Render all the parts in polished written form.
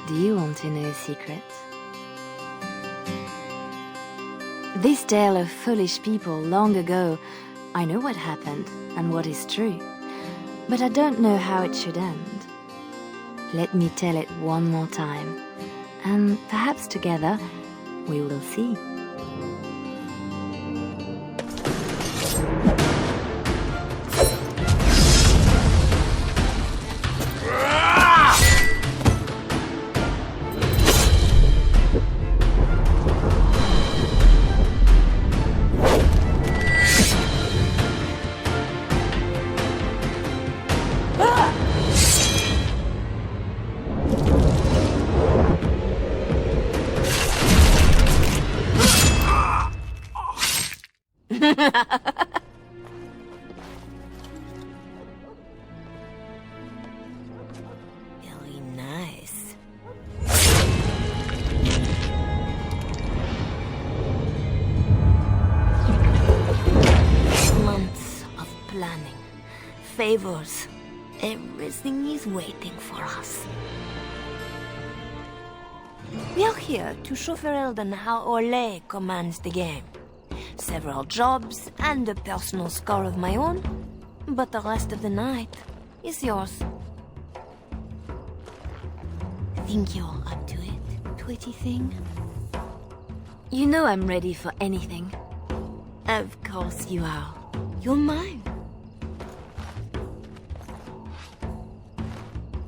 Do you want to know a secret? This tale of foolish people long ago, I know what happened and what is true, but I don't know how it should end. Let me tell it one more time, and perhaps together we will see. Very nice. Months of planning, favors, everything is waiting for us. We are here to show Ferelden how Ole commands the game. Several jobs and a personal score of my own, but the rest of the night is yours. Think you're up to it, Twitty thing? You know I'm ready for anything. Of course you are. You're mine.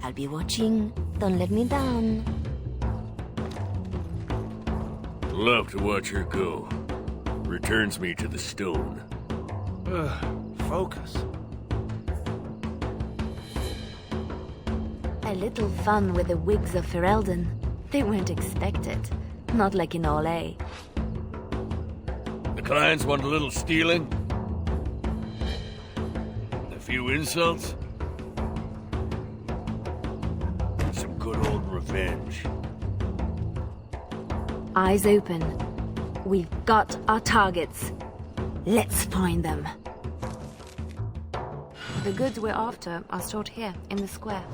I'll be watching. Don't let me down. Love to watch her go. Returns me to the stone. Focus. A little fun with the wigs of Ferelden. They weren't expected. Not like in Ole. The clients want a little stealing? A few insults? Some good old revenge. Eyes open. We've got our targets. Let's find them. The goods we're after are stored here, in the square.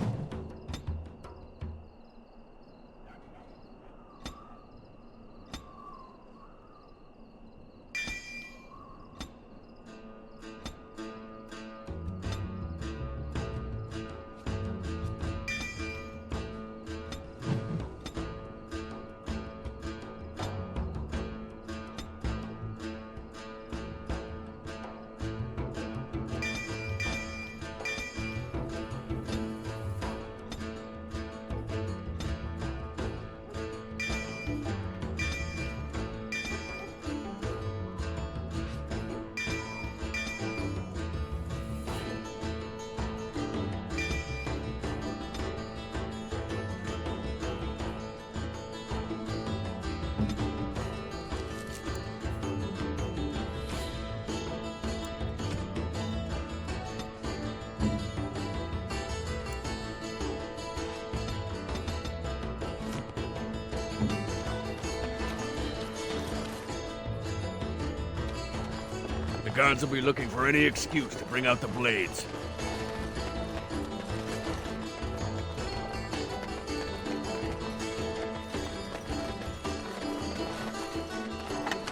The guards will be looking for any excuse to bring out the blades.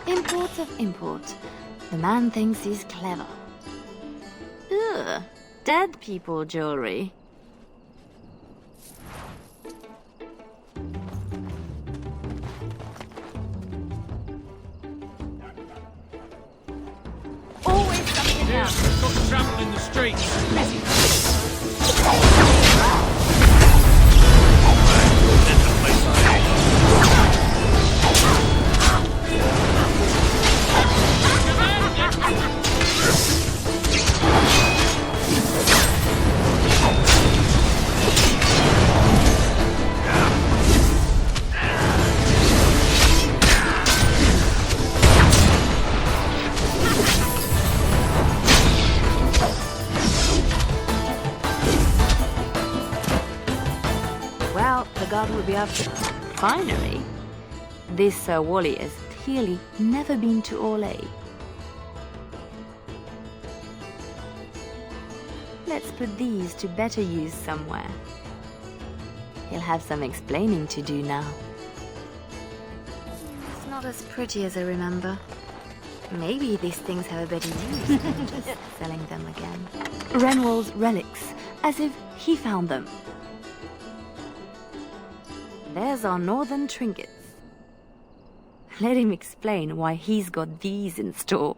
Import of import. The man thinks he's clever. Ugh, dead people jewelry. Always something else. Got trouble in the streets. Well, the guard will be after. Finally! This Sir Wally has clearly never been to Ole. Let's put these to better use somewhere. He'll have some explaining to do now. It's not as pretty as I remember. Maybe these things have a better use than just selling them again. Renwall's relics, as if he found them. There's our northern trinkets. Let him explain why he's got these in store.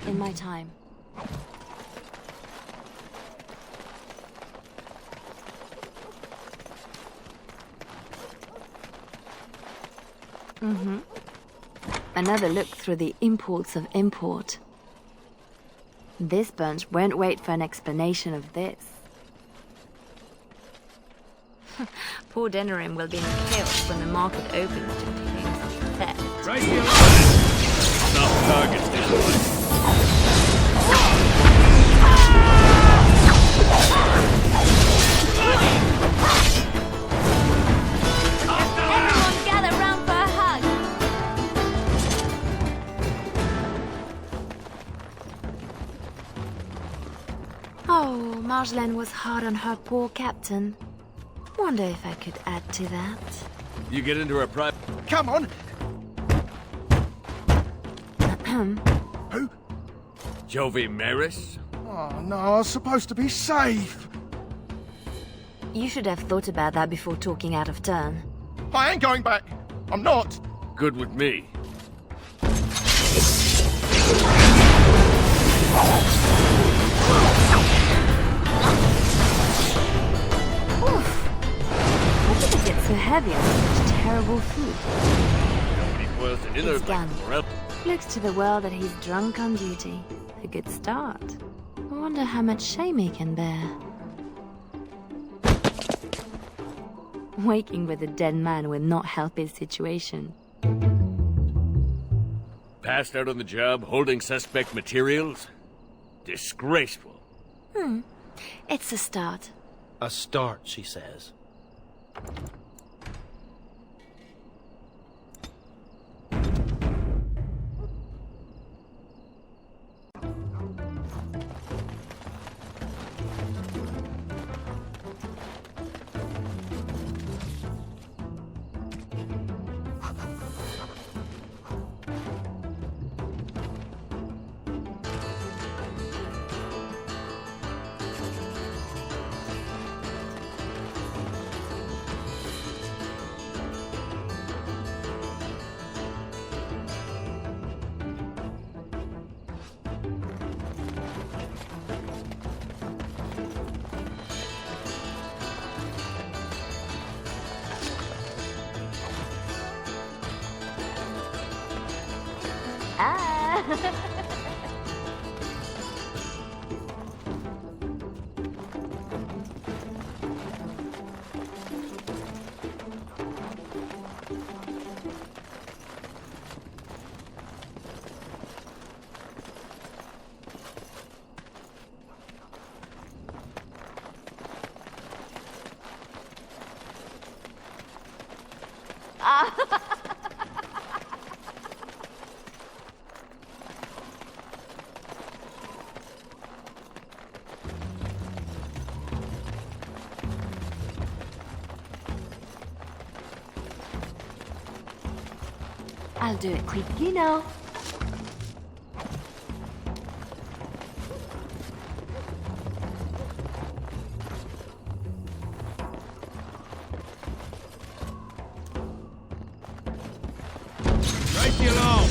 In my time. Another look through the imports of import. This bunch won't wait for an explanation of this. Poor Denerim will be in chaos when the market opens to claim such theft. Right here. Stop targets this way. Everyone gather round for a hug. Oh, Marjolaine was hard on her poor captain. Wonder if I could add to that. You get into her private... Come on! Who? Jovi Maris? Oh no, I was supposed to be safe. You should have thought about that before talking out of turn. I ain't going back. I'm not. Good with me. Oof! How did it get so heavy on such terrible food? Nobody boils it in It's there done. like... Looks to the world that he's drunk on duty. A good start. I wonder how much shame he can bear. Waking with a dead man will not help his situation. Passed out on the job, holding suspect materials? Disgraceful. It's a start. A start, she says. I'll do it quickly now. Right you along.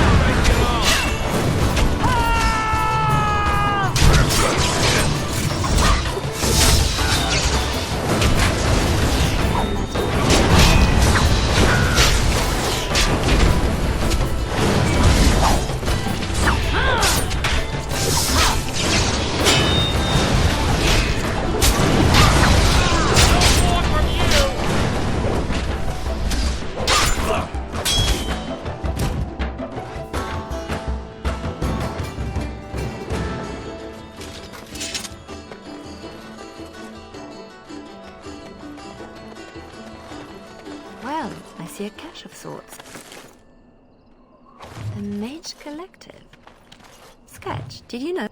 Right you along. see a cache of sorts. The Mage Collective. Sketch, did you know?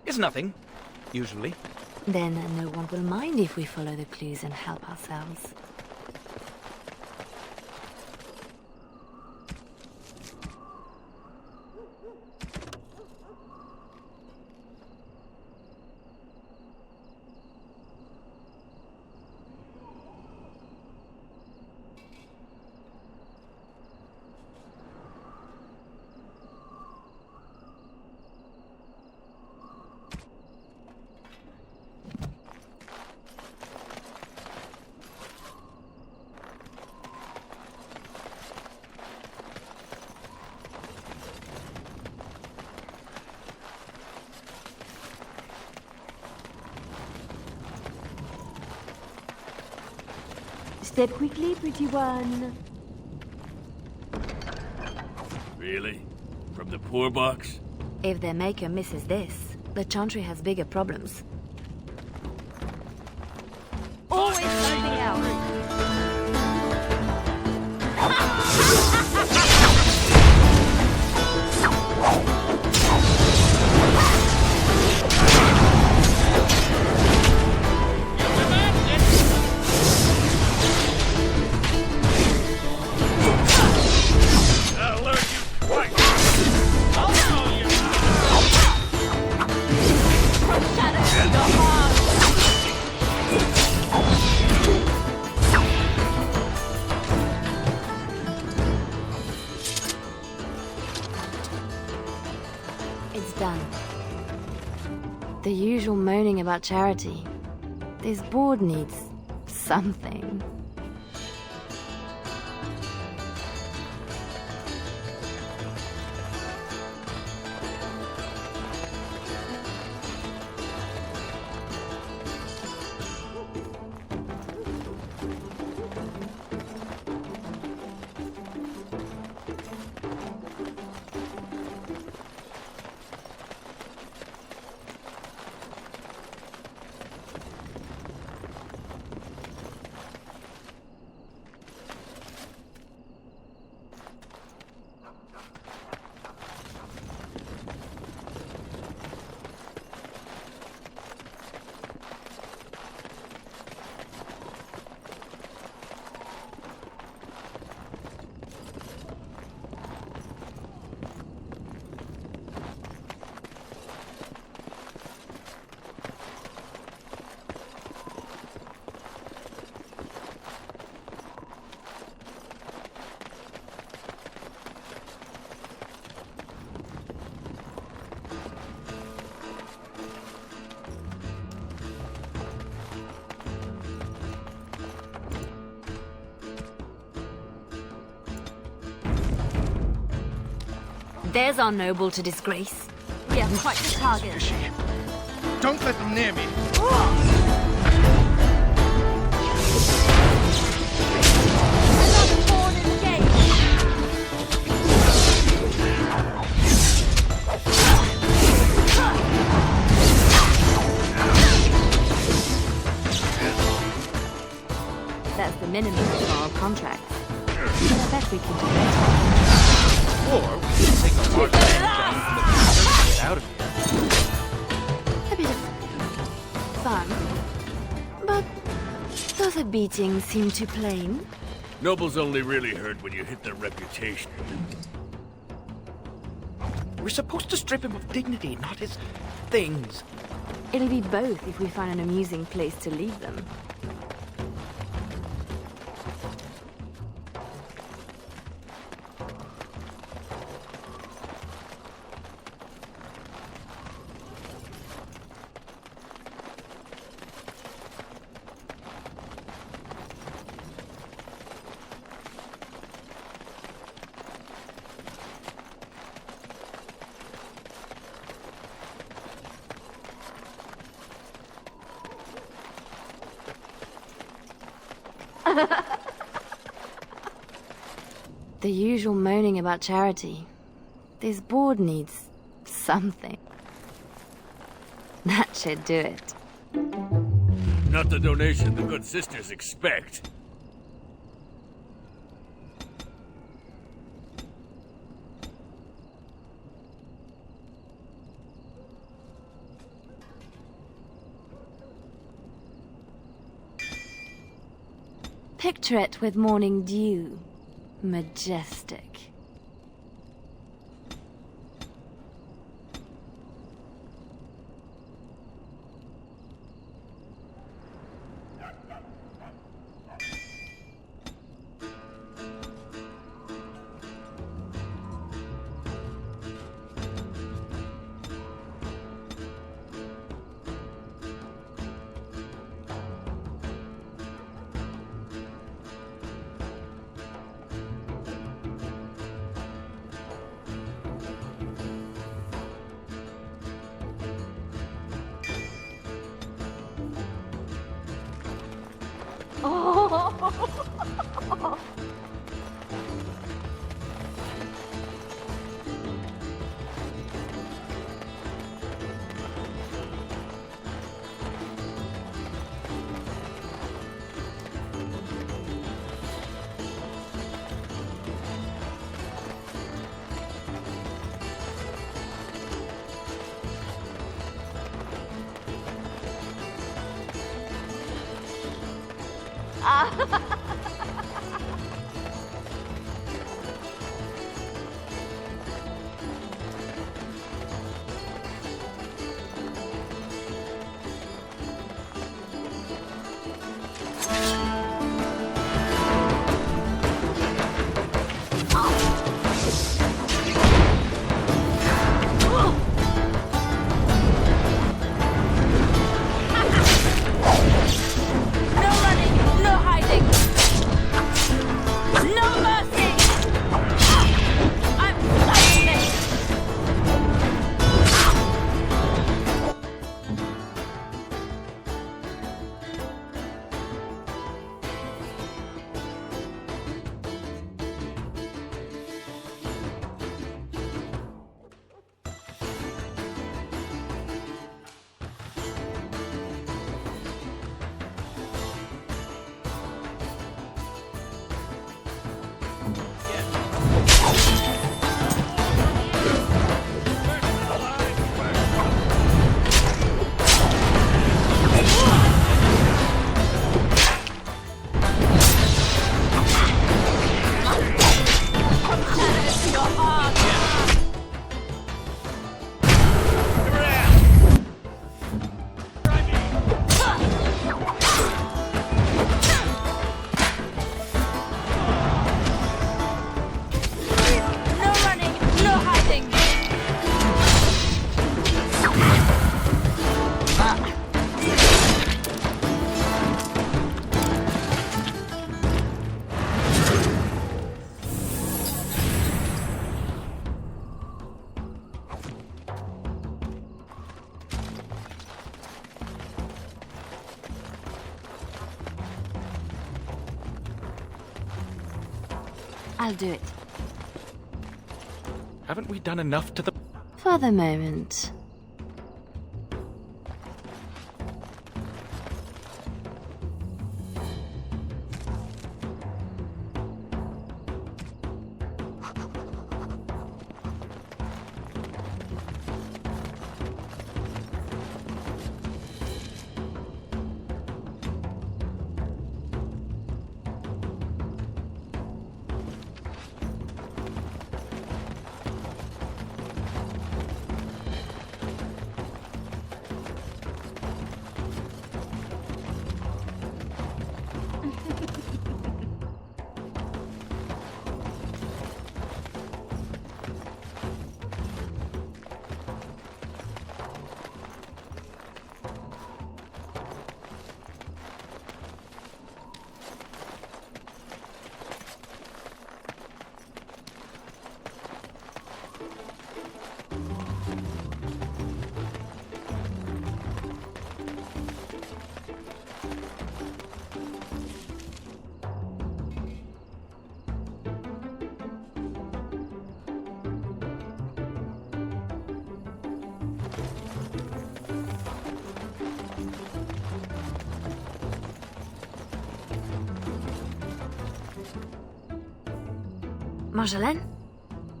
It's nothing, usually. Then no one will mind if we follow the clues and help ourselves. Step quickly, pretty one. Really? From the poor box? If their maker misses this, the Chantry has bigger problems. Always something else. I'll learn you twice! I'll show you! Shadow to your heart. It's done. The usual moaning about charity. This board needs something. There's our noble to disgrace. We are quite the target. Don't let them near me. Another pawn in the game. That's the minimum of our contract. But I bet we can do better. Or we can take a hard and get out of here. A bit of fun. But does a beating seem too plain? Nobles only really hurt when you hit their reputation. We're supposed to strip him of dignity, not his things. It'll be both if we find an amusing place to leave them. The usual moaning about charity. This board needs something. That should do it. Not the donation the good sisters expect. Picture it with morning dew. Majestic. I'll do it. Haven't we done enough to the... For the moment. Marjolaine?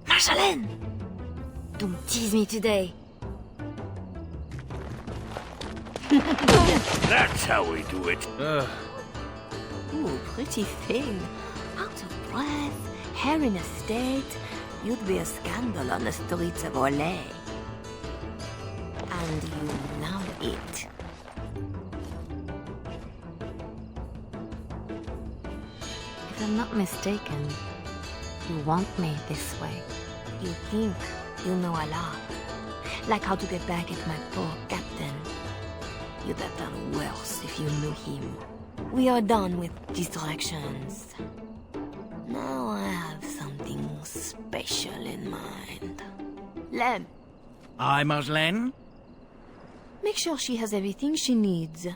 Marjolaine! Don't tease me today. That's how we do it. Ooh, pretty thing. Out of breath, hair in a state. You'd be a scandal on the streets of Orlais. And you love it. If I'm not mistaken, you want me this way. You think you know a lot. Like how to get back at my poor captain. You'd have done worse if you knew him. We are done with distractions. Now I have something special in mind. Lem, Aye, Marjolaine? make sure she has everything she needs.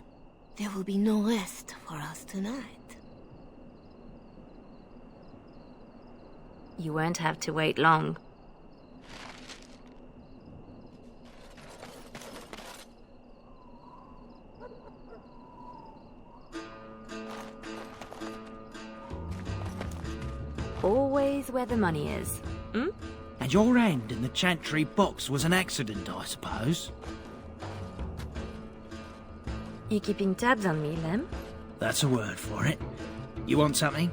There will be no rest for us tonight. You won't have to wait long. Always where the money is. Hmm? And your hand in the chantry box was an accident, I suppose? You keeping tabs on me, Lem? That's a word for it. You want something?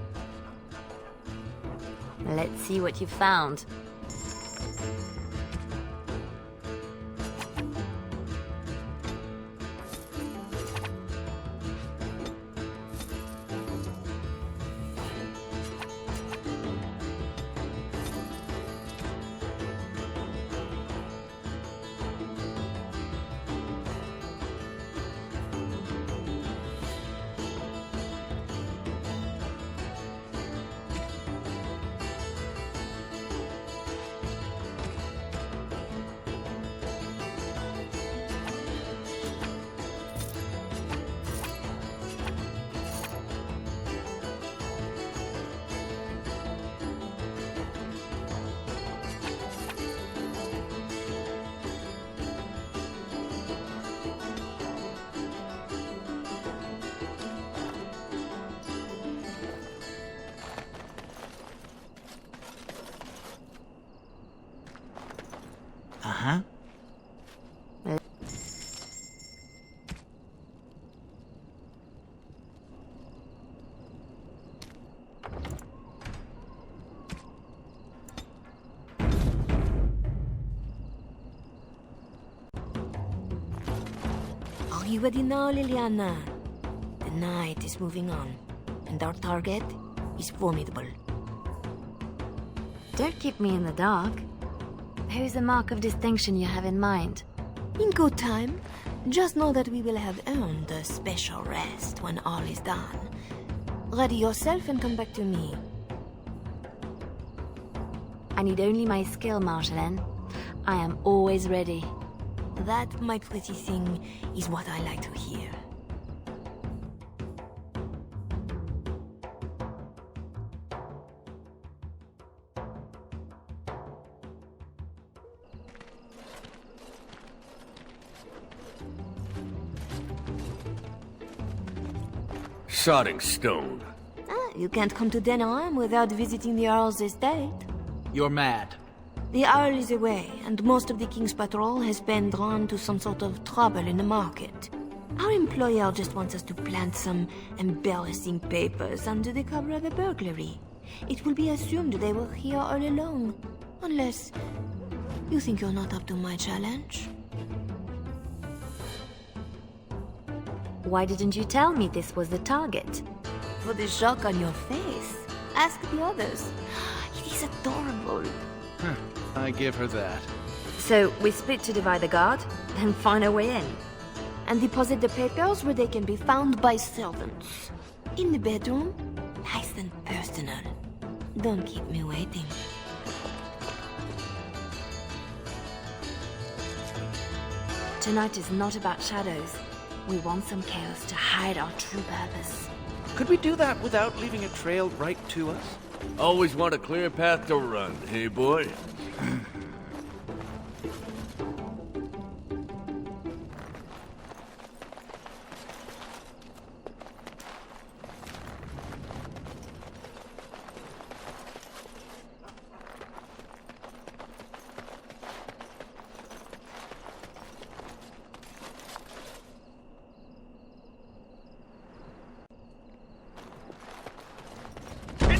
Let's see what you found. Uh-huh. Are you ready now, Leliana? The night is moving on, and our target is formidable. Don't keep me in the dark. Who's the mark of distinction you have in mind? In good time, just know that we will have earned a special rest when all is done. Ready yourself and come back to me. I need only my skill, Marjolaine. I am always ready. That, my pretty thing, is what I like to hear. Sodding stone. You can't come to Denham without visiting the Earl's estate. You're mad. The Earl is away, and most of the King's patrol has been drawn to some sort of trouble in the market. Our employer just wants us to plant some embarrassing papers under the cover of a burglary. It will be assumed they were here all along. Unless you think you're not up to my challenge. Why didn't you tell me this was the target? For the shock on your face. Ask the others. It is adorable. I give her that. So we split to divide the guard, then find a way in. And deposit the papers where they can be found by servants. In the bedroom, nice and personal. Don't keep me waiting. Tonight is not about shadows. We want some chaos to hide our true purpose. Could we do that without leaving a trail right to us? Always want a clear path to run, hey boy?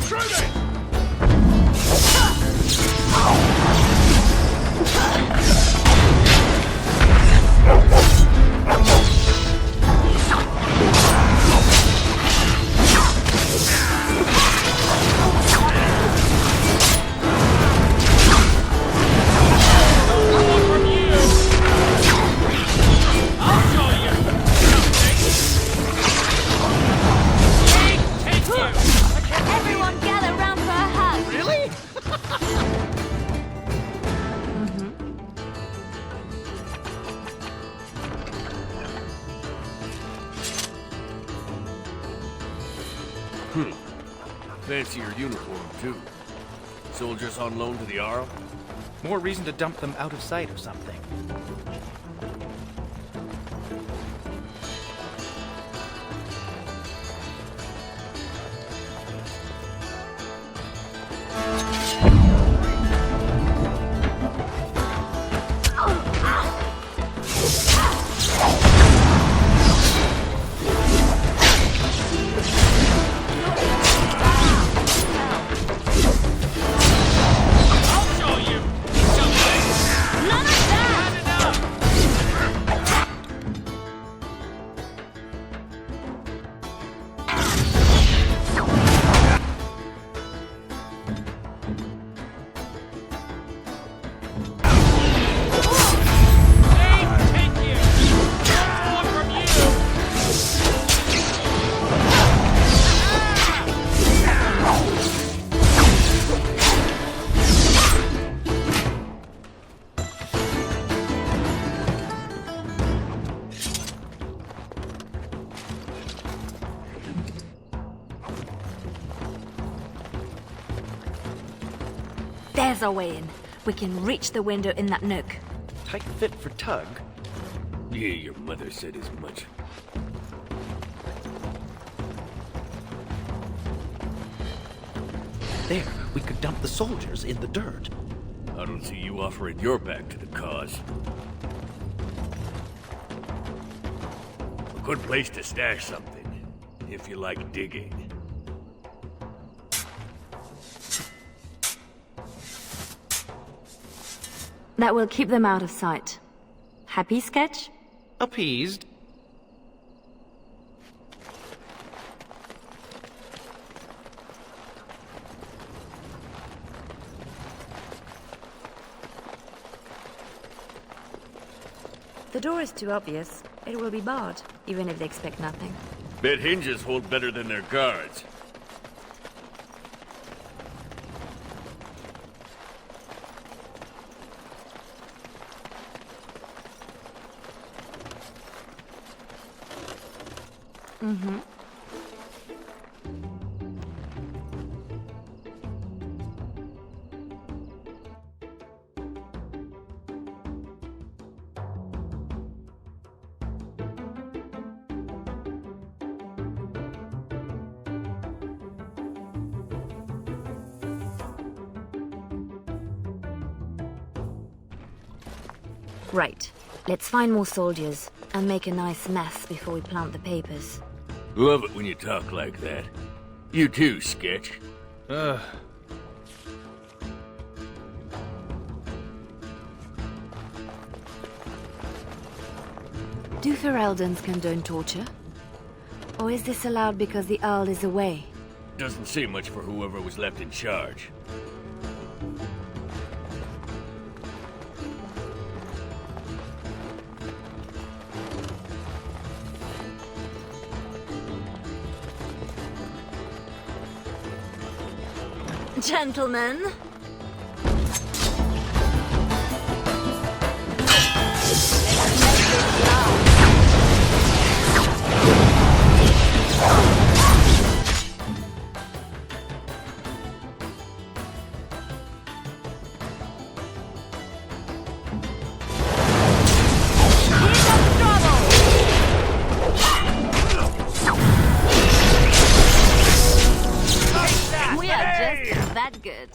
Intruding! Everyone gather round for a hug. Really? Fancy your uniform, too. Soldiers on loan to the Arl? More reason to dump them out of sight or something. I'll show you! Something! None of that! Not enough! Hey, take you! There's one from you! There's our way in. We can reach the window in that nook. Tight fit for Tug. Yeah, your mother said as much. There, we could dump the soldiers in the dirt. I don't see you offering your back to the cause. A good place to stash something, if you like digging. That will keep them out of sight. Happy, Sketch? Appeased. The door is too obvious. It will be barred, even if they expect nothing. Bet hinges hold better than their guards. Right. Let's find more soldiers and make a nice mess before we plant the papers. Love it when you talk like that. You too, Sketch. Do Fereldans condone torture? Or is this allowed because the Earl is away? Doesn't say much for whoever was left in charge. Gentlemen, we are just that good.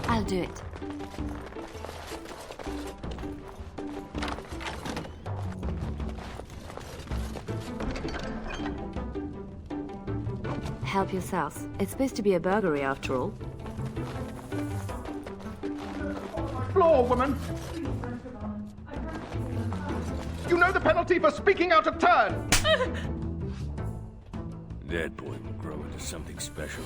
I'll do it. Help yourselves. It's supposed to be a burglary after all. Floor, woman! You know the penalty for speaking out of turn! That boy will grow into something special.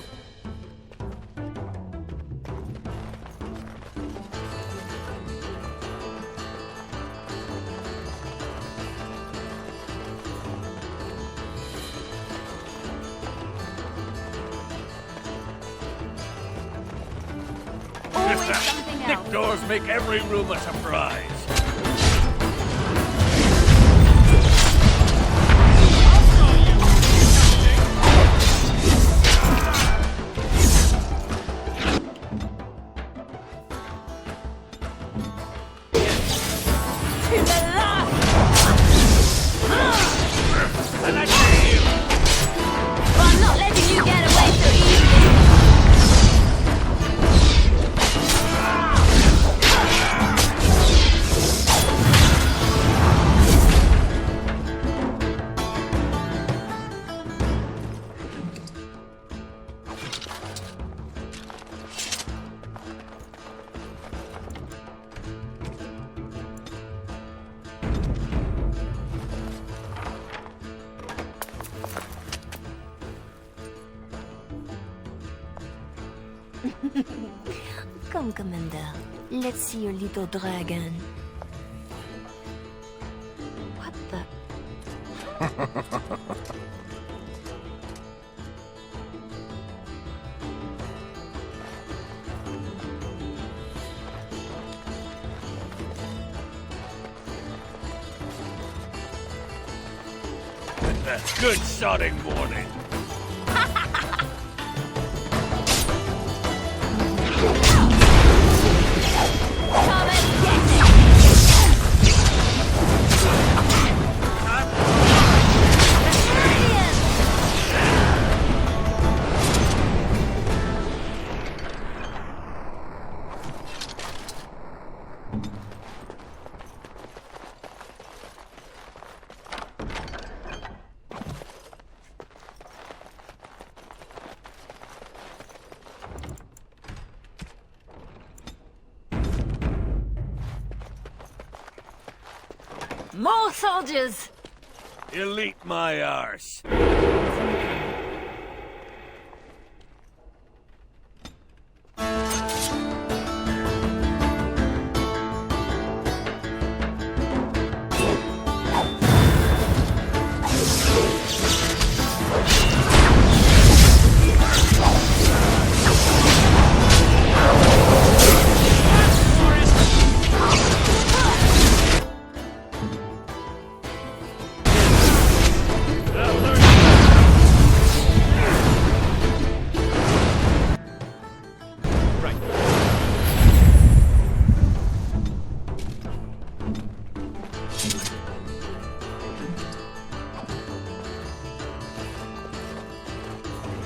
Always something Thick else. doors make every room a surprise. And I see you. Well, I'm not letting you get away so easily. Come, Commander. Let's see your little dragon. What the? Good sodding morning. Come and get it! More soldiers! Elite my arse.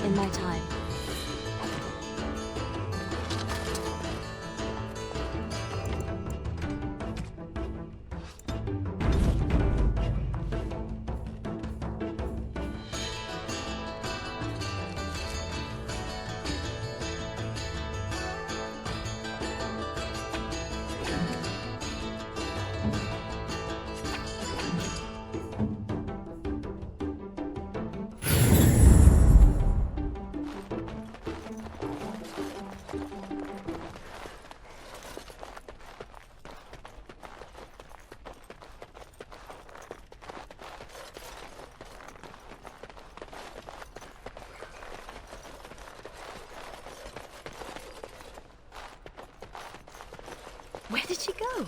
In my time. Where did she go?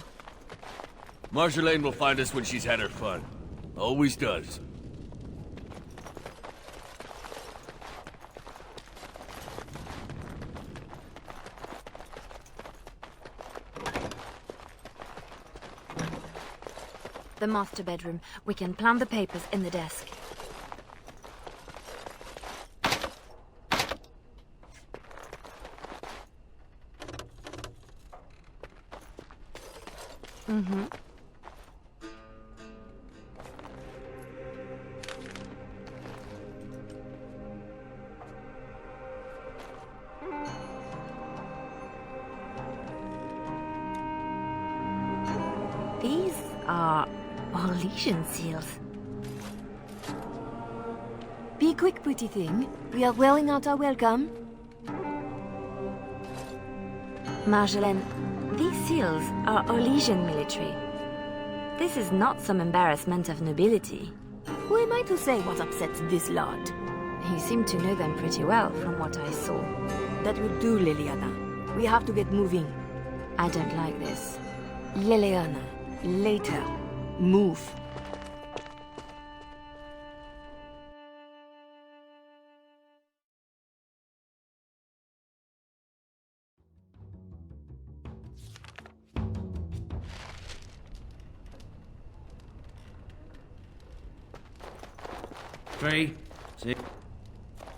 Marjolaine will find us when she's had her fun. Always does. The master bedroom. We can plant the papers in the desk. Mm-hmm. These are Orlesian seals. Be quick, pretty thing. We are wearing out our welcome. Marjolaine, these seals are Orlesian military. This is not some embarrassment of nobility. Who am I to say what upsets this lot? You seem to know them pretty well from what I saw. That will do, Leliana. We have to get moving. I don't like this. Leliana, later. Move. Three, six.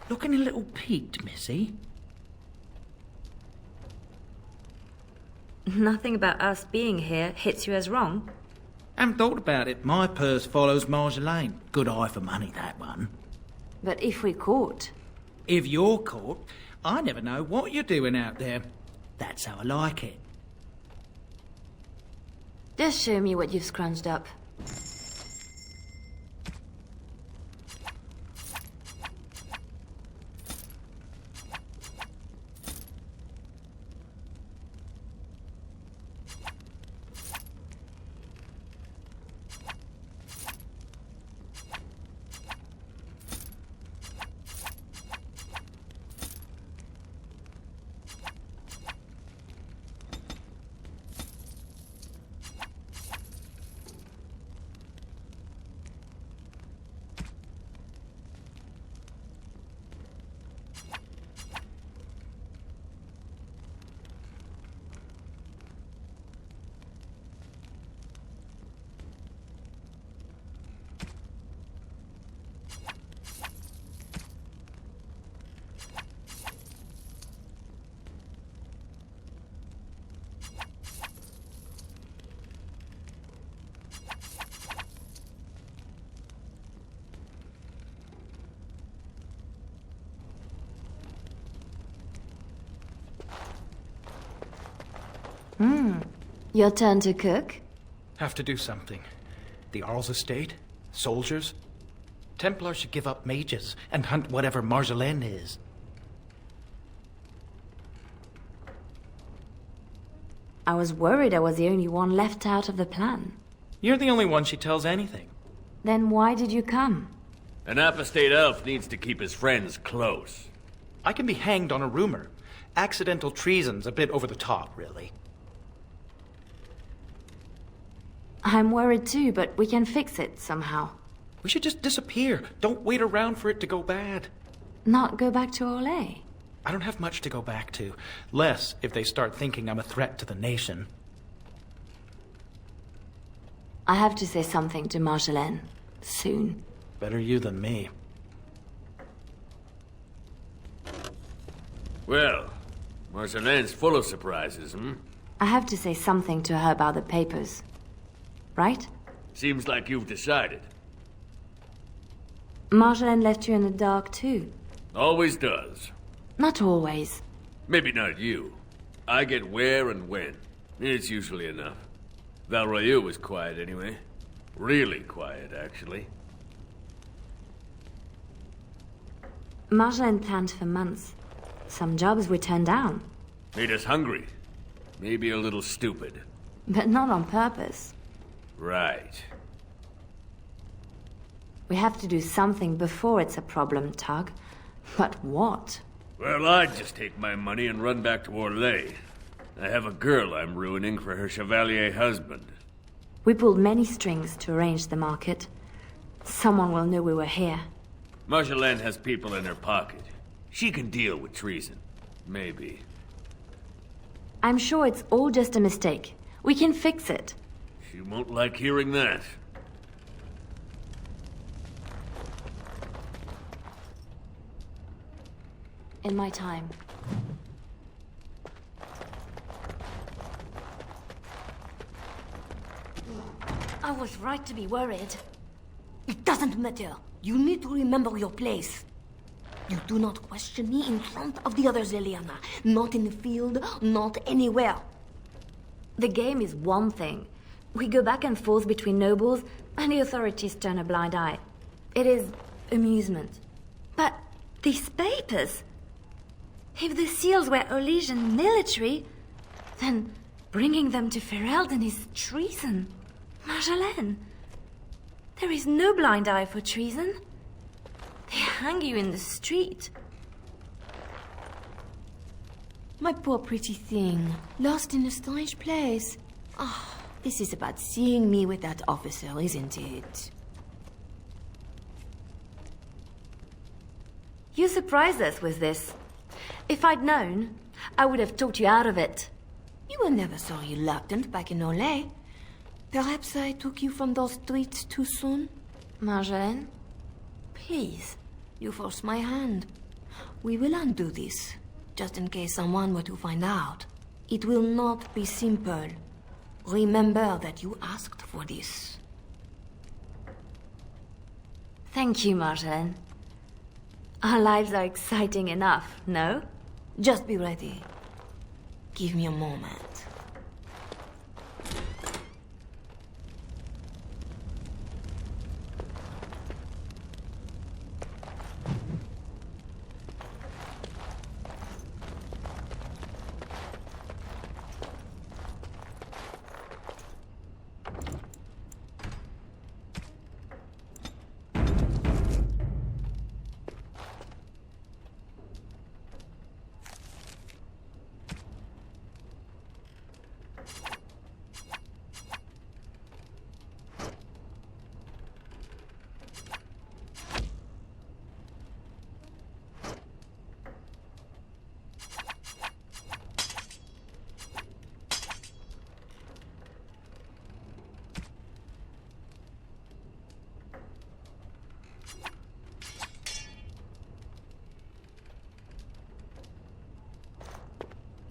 Looking a little peaked, Missy. Nothing about us being here hits you as wrong. Haven't thought about it. My purse follows Marjolaine. Good eye for money, that one. But if we're caught... If you're caught, I never know what you're doing out there. That's how I like it. Just show me what you've scrunched up. Your turn to cook? Have to do something. The Earl's estate? Soldiers? Templars should give up mages and hunt whatever Marjolaine is. I was worried I was the only one left out of the plan. You're the only one she tells anything. Then why did you come? An apostate elf needs to keep his friends close. I can be hanged on a rumor. Accidental treason's a bit over the top, really. I'm worried too, but we can fix it somehow. We should just disappear. Don't wait around for it to go bad. Not go back to Orlais. I don't have much to go back to. Less if they start thinking I'm a threat to the nation. I have to say something to Marjolaine. Soon. Better you than me. Well, Marjolaine's full of surprises, hmm? I have to say something to her about the papers. Right? Seems like you've decided. Marjolaine left you in the dark too. Always does. Not always. Maybe not you. I get where and when. It's usually enough. Valroyu was quiet anyway. Really quiet, actually. Marjolaine planned for months. Some jobs we turned down. Made us hungry. Maybe a little stupid. But not on purpose. Right. We have to do something before it's a problem, Tug. But what? Well, I'd just take my money and run back to Orlais. I have a girl I'm ruining for her chevalier husband. We pulled many strings to arrange the market. Someone will know we were here. Marjolaine has people in her pocket. She can deal with treason. Maybe. I'm sure it's all just a mistake. We can fix it. She won't like hearing that. In my time. I was right to be worried. It doesn't matter. You need to remember your place. You do not question me in front of the others, Leliana. Not in the field, not anywhere. The game is one thing. We go back and forth between nobles, and the authorities turn a blind eye. It is amusement. But these papers... If the seals were Olesian military, then bringing them to Ferelden is treason. Marjolaine, there is no blind eye for treason. They hang you in the street. My poor pretty thing, lost in a strange place. Ah, this is about seeing me with that officer, isn't it? You surprised us with this. If I'd known, I would have talked you out of it. You were never so reluctant back in Olay. Perhaps I took you from those streets too soon? Marjolaine? Please, you forced my hand. We will undo this, just in case someone were to find out. It will not be simple. Remember that you asked for this. Thank you, Marjolaine. Our lives are exciting enough, no? Just be ready. Give me a moment.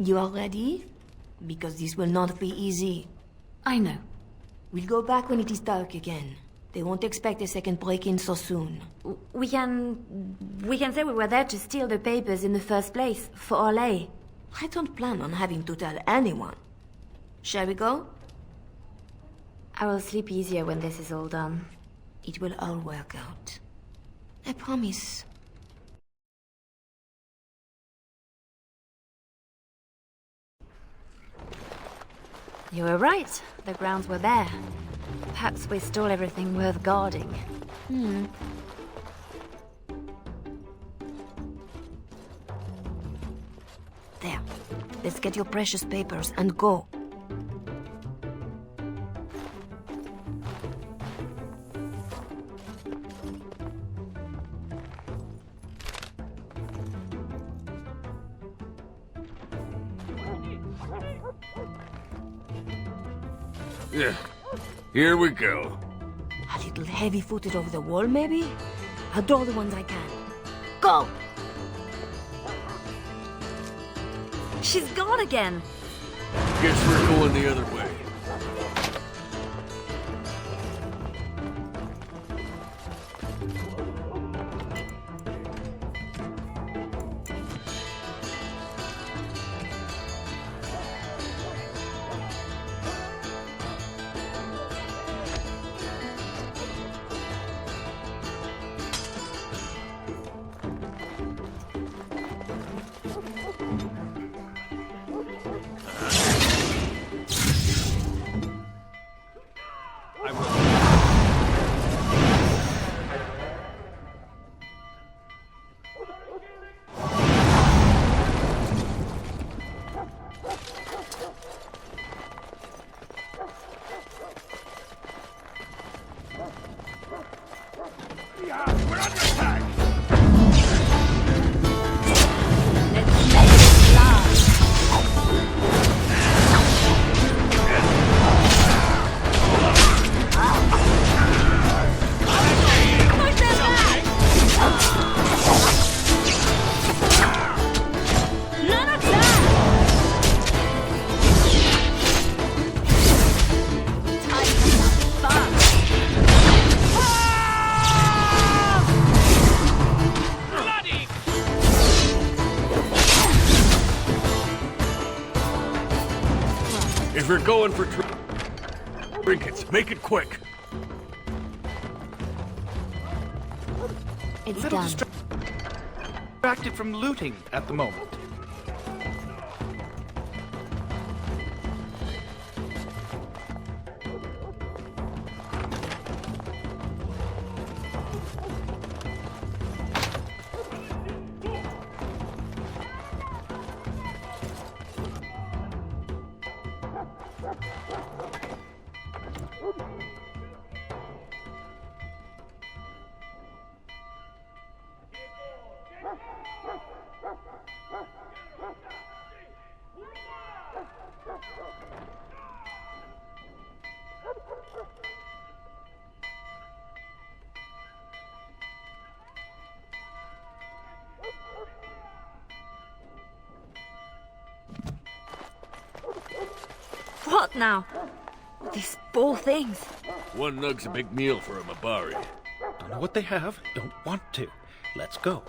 You are ready? Because this will not be easy. I know. We'll go back when it is dark again. They won't expect a second break-in so soon. We can say we were there to steal the papers in the first place, for Olay. I don't plan on having to tell anyone. Shall we go? I will sleep easier when this is all done. It will all work out. I promise. You were right. The grounds were bare. Perhaps we stole everything worth guarding. There. Let's get your precious papers and go. Yeah. Here we go. A little heavy-footed over the wall, maybe? I'll draw the ones I can. Go! She's gone again. Guess we're going the other way. If you're going for trinkets, make it quick. It's Little done. distracted from looting at the moment. What now? These poor things. One nug's a big meal for a Mabari. Don't know what they have, don't want to. Let's go.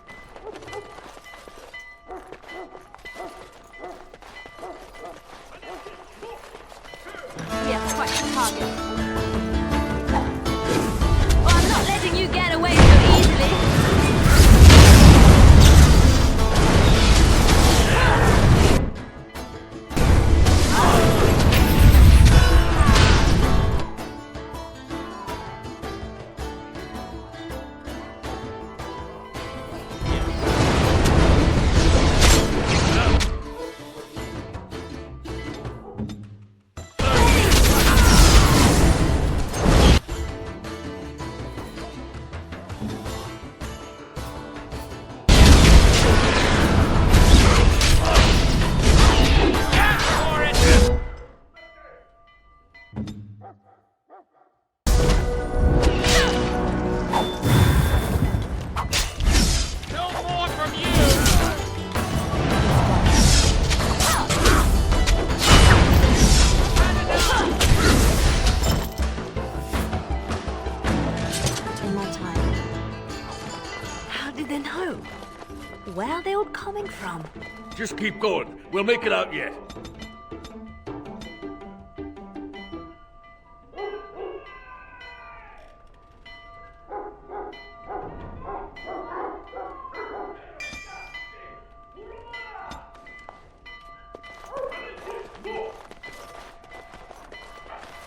Yeah, quite the target. Oh, I'm not letting you get away so easily. Where are they all coming from? Just keep going. We'll make it out yet.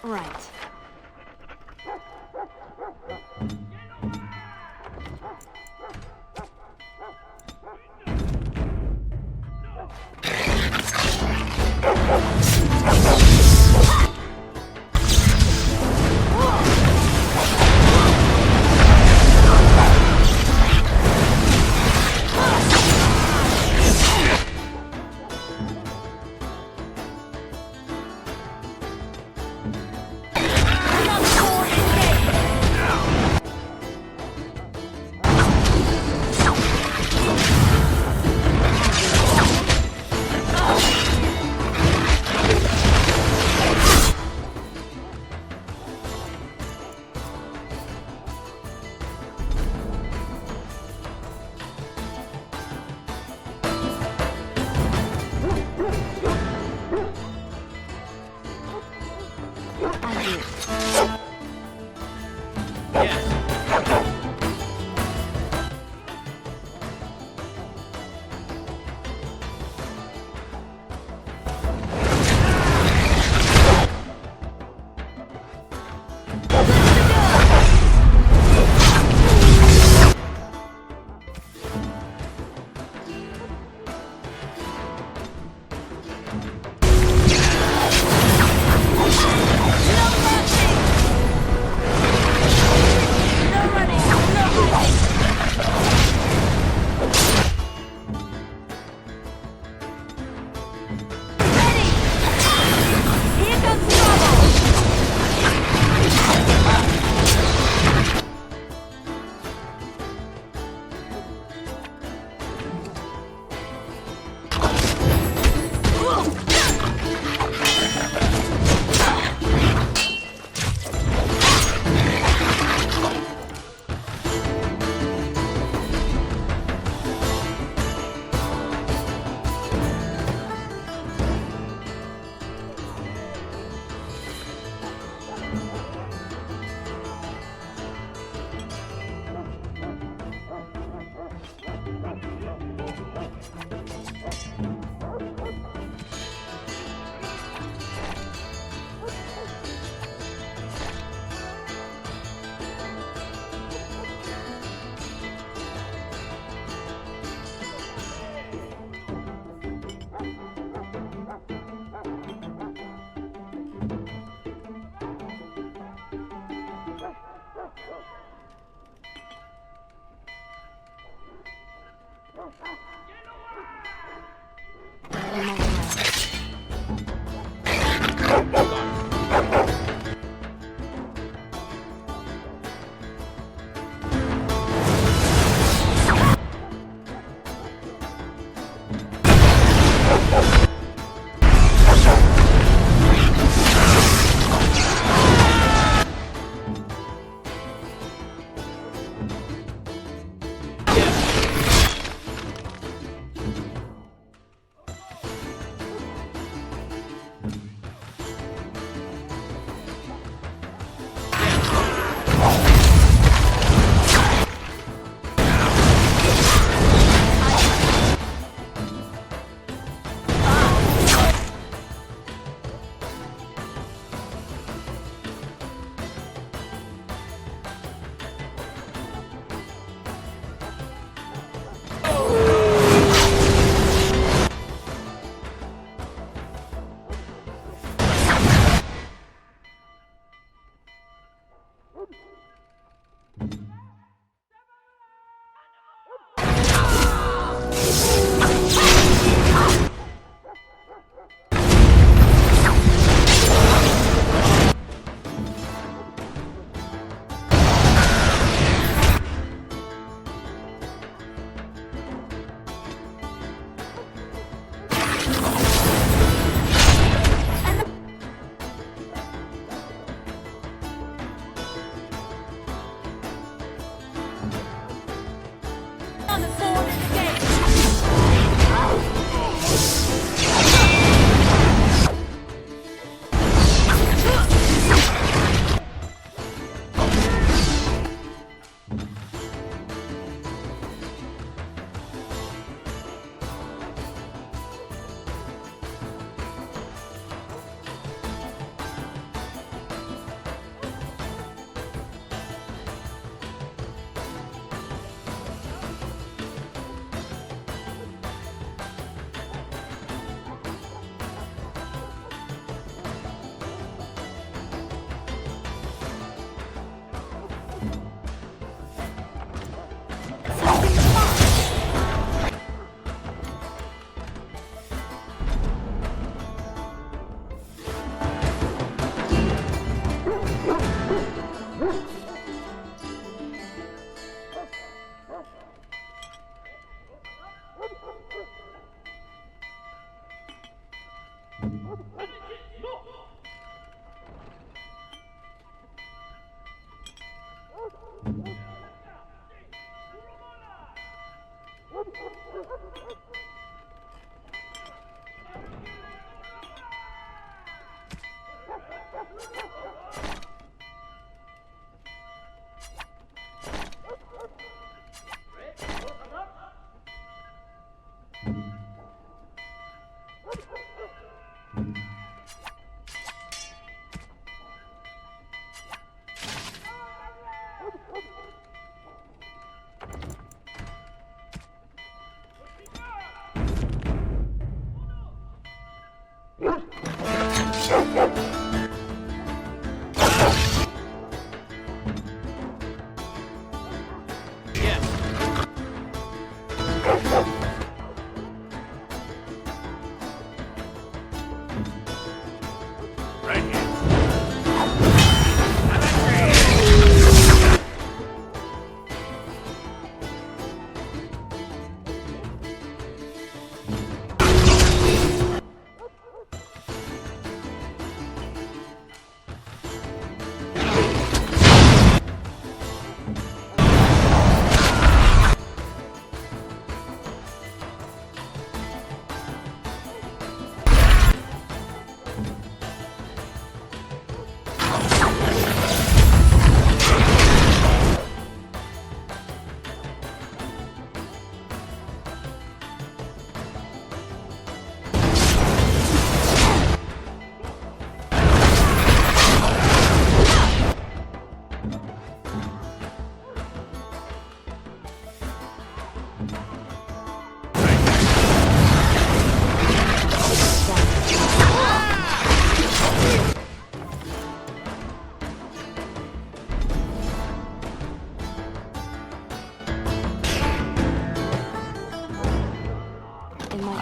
Right.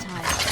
tired.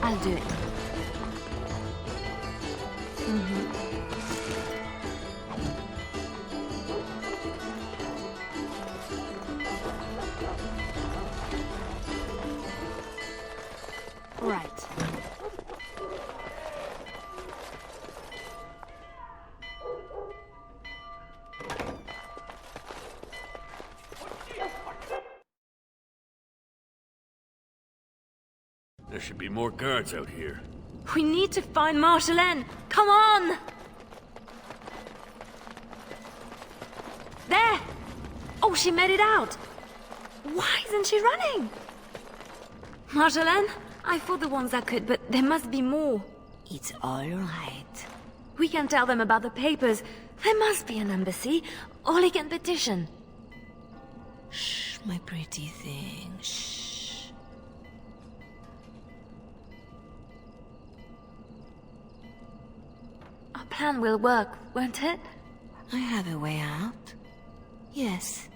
I'll do it. Right. There should be more guards out here. We need to find Marjolaine. Come on! There! Oh, she made it out. Why isn't she running? Marjolaine, I fought the ones that could, but there must be more. It's all right. We can tell them about the papers. There must be an embassy, or they can petition. Shh, my pretty thing, shh. Our plan will work, won't it? I have a way out. Yes.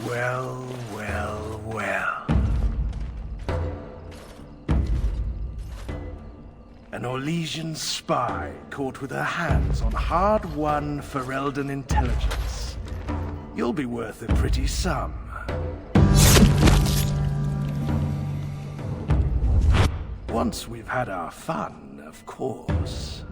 Well, well, well. An Orlesian spy caught with her hands on hard-won Ferelden intelligence. You'll be worth a pretty sum. Once we've had our fun, of course.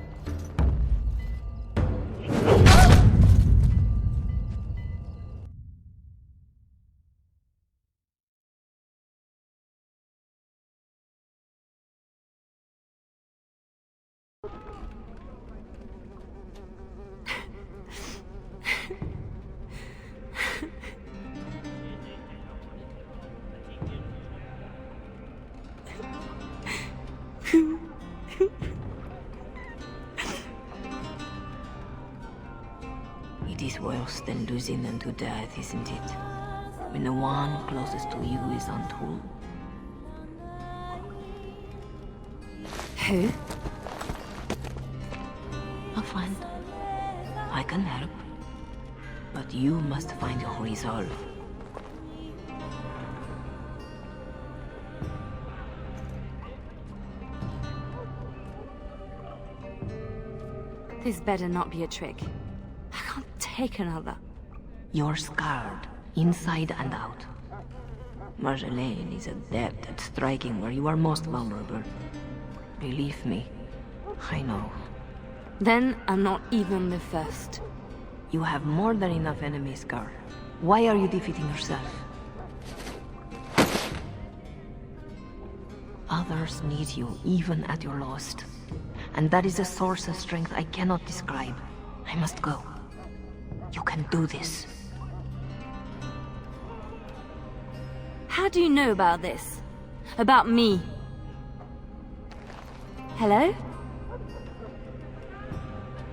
It is worse than losing them to death, isn't it? When the one closest to you is untold. Who? A friend. I can help. But you must find your resolve. This better not be a trick. I can't take another. You're scarred, inside and out. Marjolaine is adept at striking where you are most vulnerable. Believe me, I know. Then I'm not even the first. You have more than enough enemies, girl. Why are you defeating yourself? Others need you, even at your lowest. And that is a source of strength I cannot describe. I must go. You can do this. How do you know about this? About me? Hello?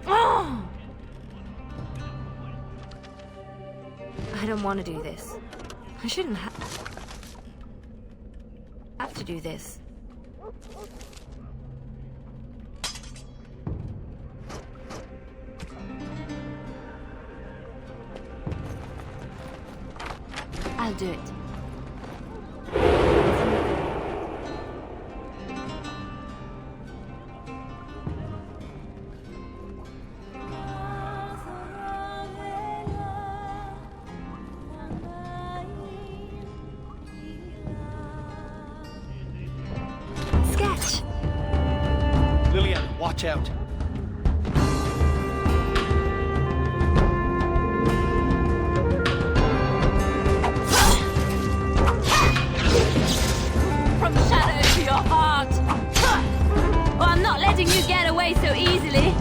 Oh! I don't want to do this. I shouldn't have to do this. I'll do it. Sketch! Leliana, watch out. From shadow to your heart. Well, I'm not letting you get away so easily.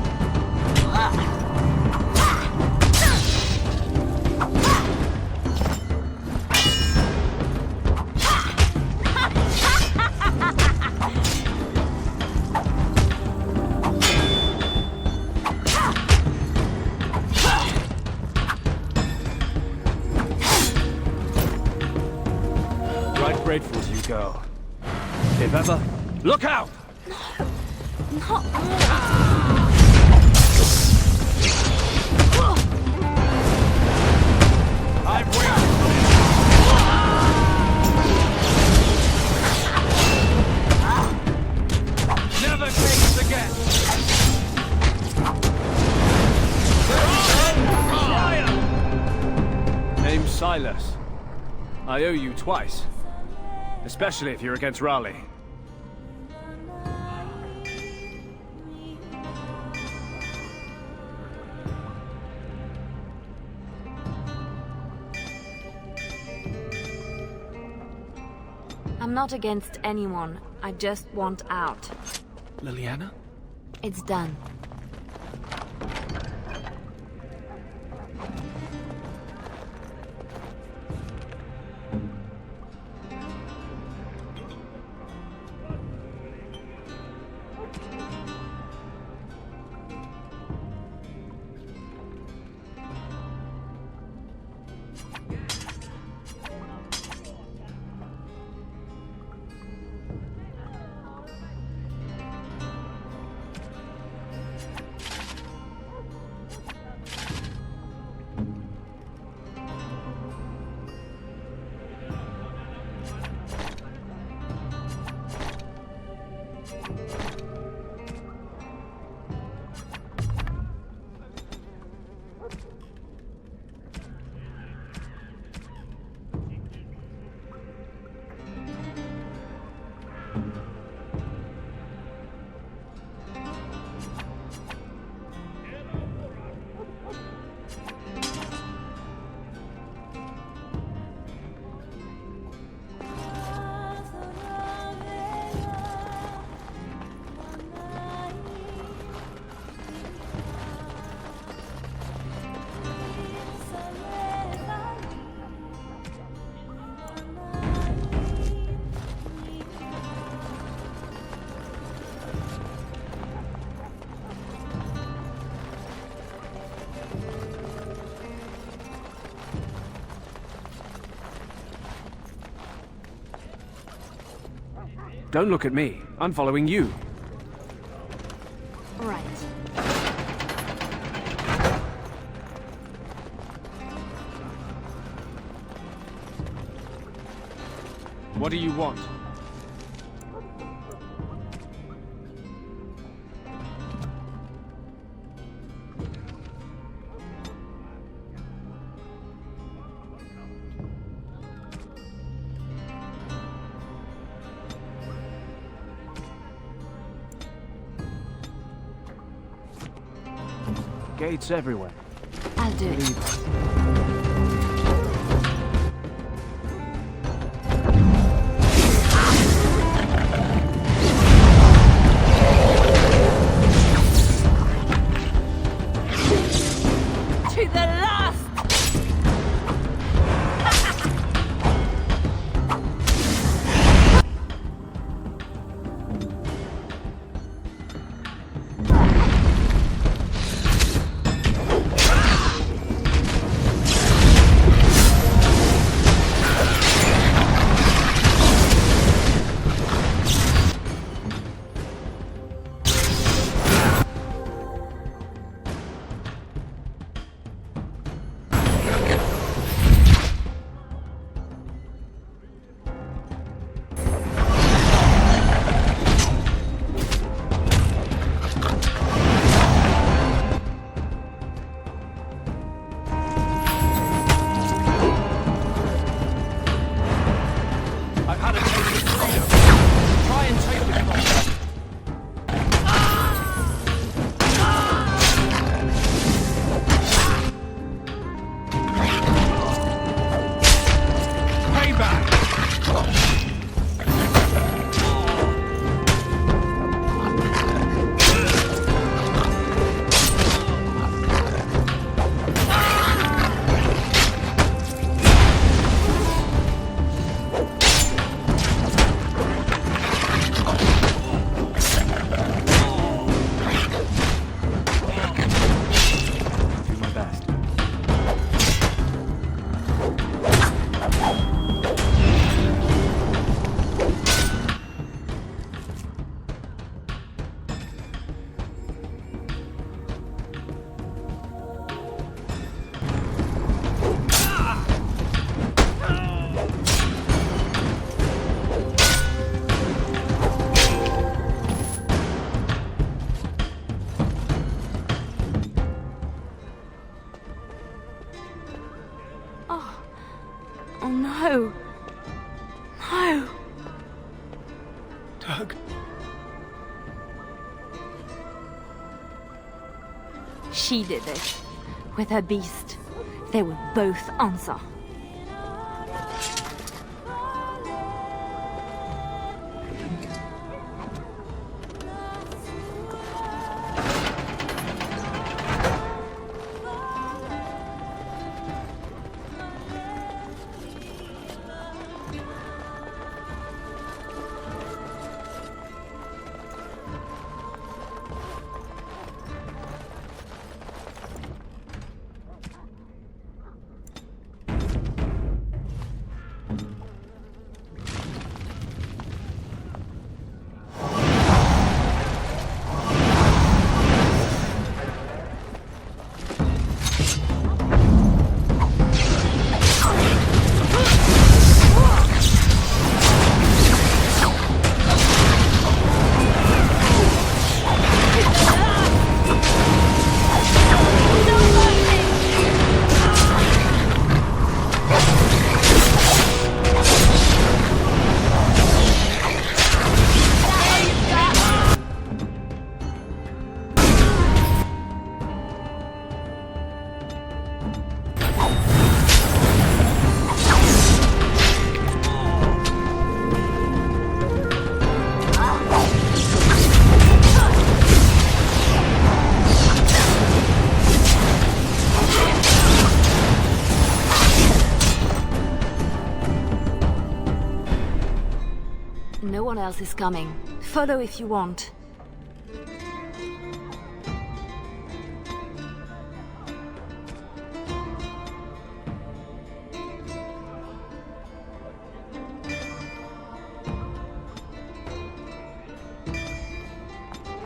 Right grateful as you go. If ever, look out! Not I've waited. Never take us again. Name's Silas. I owe you twice. Especially if you're against Raleigh. I'm not against anyone. I just want out. Leliana? It's done. Don't look at me. I'm following you. Right. What do you want? Gates everywhere. I'll do it. To the last! Oh no. No. Doug. She did it. With her beast. They will both answer. Someone else is coming. Follow if you want.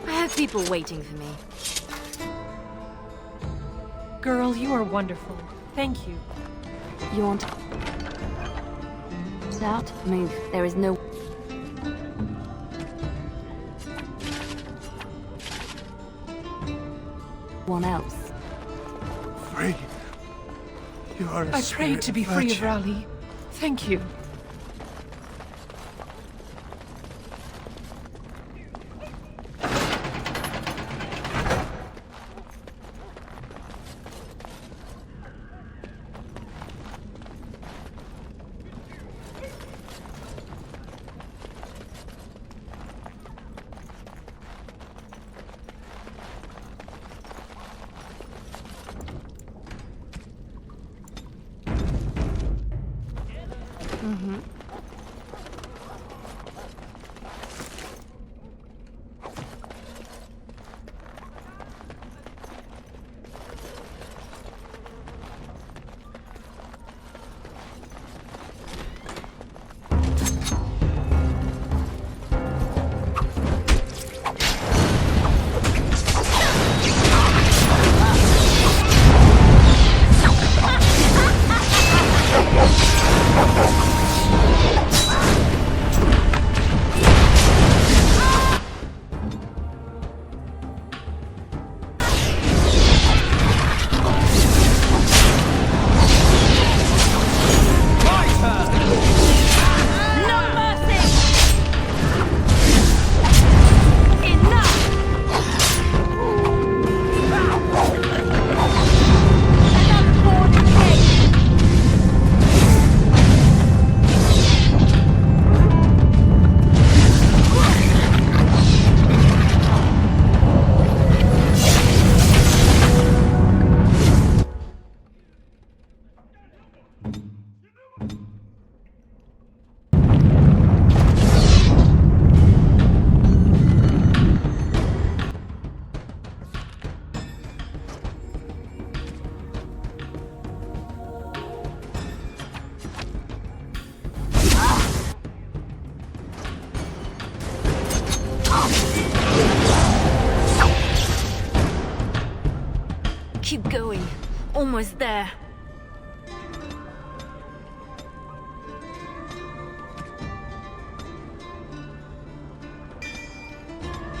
I have people waiting for me. Girl, you are wonderful. Thank you. You want out? Move. There is no... one else. Free. You are a I prayed to be free of Raleigh. Thank you. Keep going. Almost there.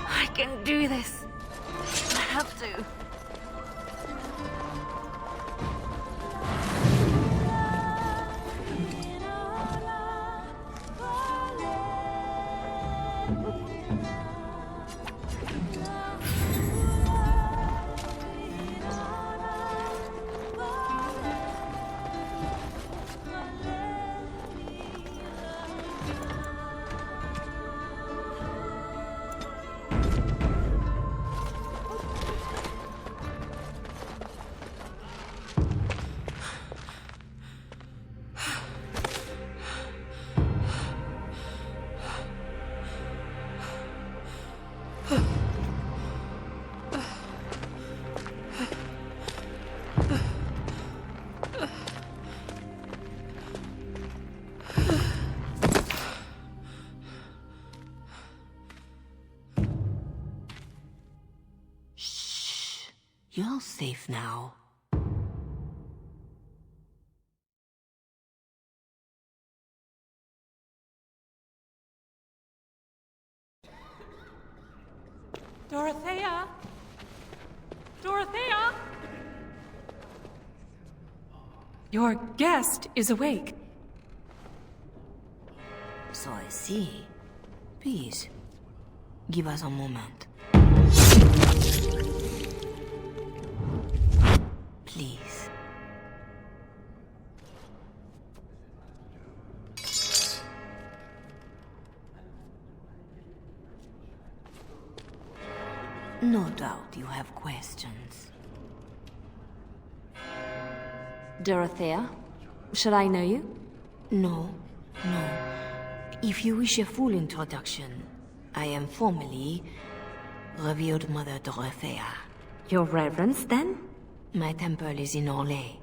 I can do this. I have to. You're safe now. Dorothea? Dorothea? Your guest is awake. So I see. Please, give us a moment. Please. No doubt you have questions. Dorothea? Should I know you? No, no. If you wish a full introduction, I am formally Revered Mother Dorothea. Your reverence, then? My temple is in Orlais.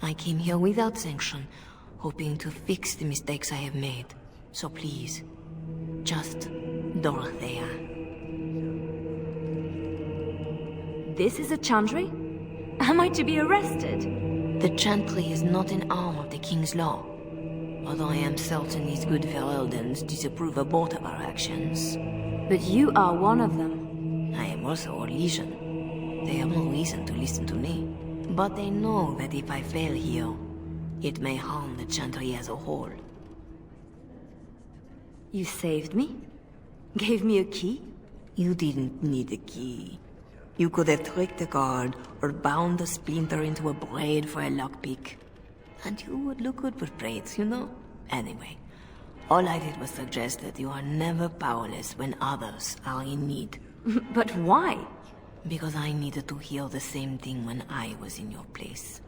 I came here without sanction, hoping to fix the mistakes I have made. So please, just Dorothea. This is a chantry? Am I to be arrested? The chantry is not an arm of the king's law, although I am certain these good Fereldans disapprove of both of our actions. But you are one of them. I am also a legion. They have no reason to listen to me. But they know that if I fail here, it may harm the chantry as a whole. You saved me? Gave me a key? You didn't need a key. You could have tricked a guard or bound a splinter into a braid for a lockpick. And you would look good with braids, you know? Anyway, all I did was suggest that you are never powerless when others are in need. But why? Because I needed to hear the same thing when I was in your place.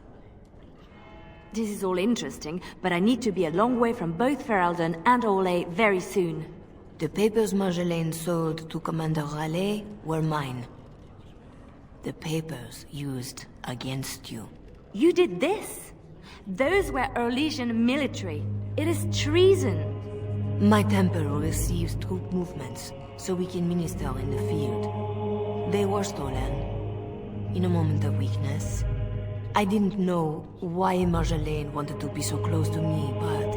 This is all interesting, but I need to be a long way from both Ferelden and Orlais very soon. The papers Marjolaine sold to Commander Raleigh were mine. The papers used against you. You did this? Those were Orlesian military. It is treason. My temple receives troop movements, so we can minister in the field. They were stolen. In a moment of weakness. I didn't know why Marjolaine wanted to be so close to me, but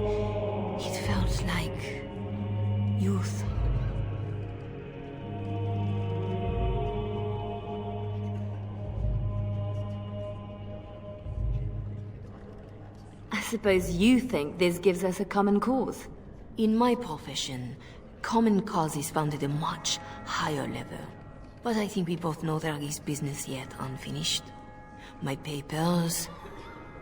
it felt like youth. I suppose you think this gives us a common cause. In my profession, common cause is found at a much higher level. But I think we both know there is business yet unfinished. My papers,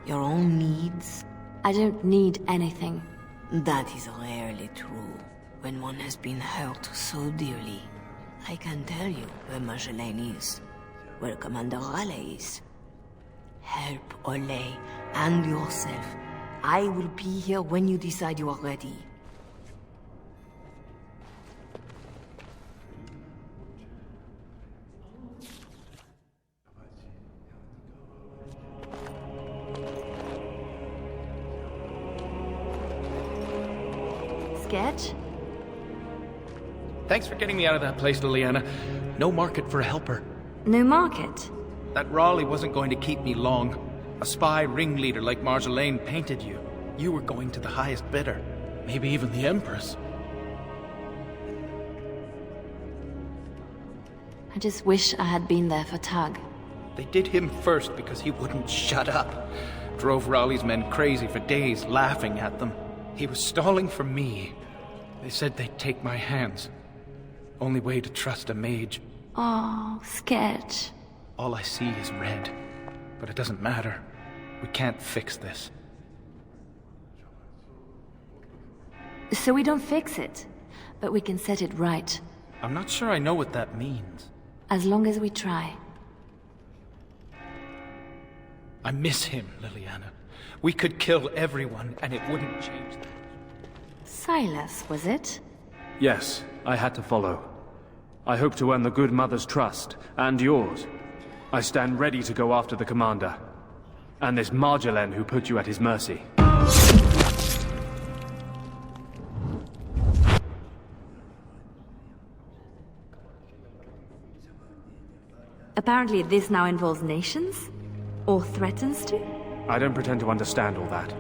your own needs. I don't need anything. That is rarely true when one has been hurt so dearly. I can tell you where Marjolaine is, where Commander Raleigh is. Help Orlais and yourself. I will be here when you decide you are ready. Sketch? Thanks for getting me out of that place, Leliana. No market for a helper. No market? That Raleigh wasn't going to keep me long. A spy ringleader like Marjolaine painted you. You were going to the highest bidder. Maybe even the Empress. I just wish I had been there for Tug. They did him first because he wouldn't shut up. Drove Raleigh's men crazy for days, laughing at them. He was stalling for me. They said they'd take my hands. Only way to trust a mage. Oh, Sketch. All I see is red. But it doesn't matter. We can't fix this. So we don't fix it, but we can set it right. I'm not sure I know what that means. As long as we try. I miss him, Leliana. We could kill everyone, and it wouldn't change that. Silas, was it? Yes, I had to follow. I hope to earn the good mother's trust, and yours. I stand ready to go after the commander. And this Marjolaine who put you at his mercy. Apparently this now involves nations? Or threatens to? I don't pretend to understand all that.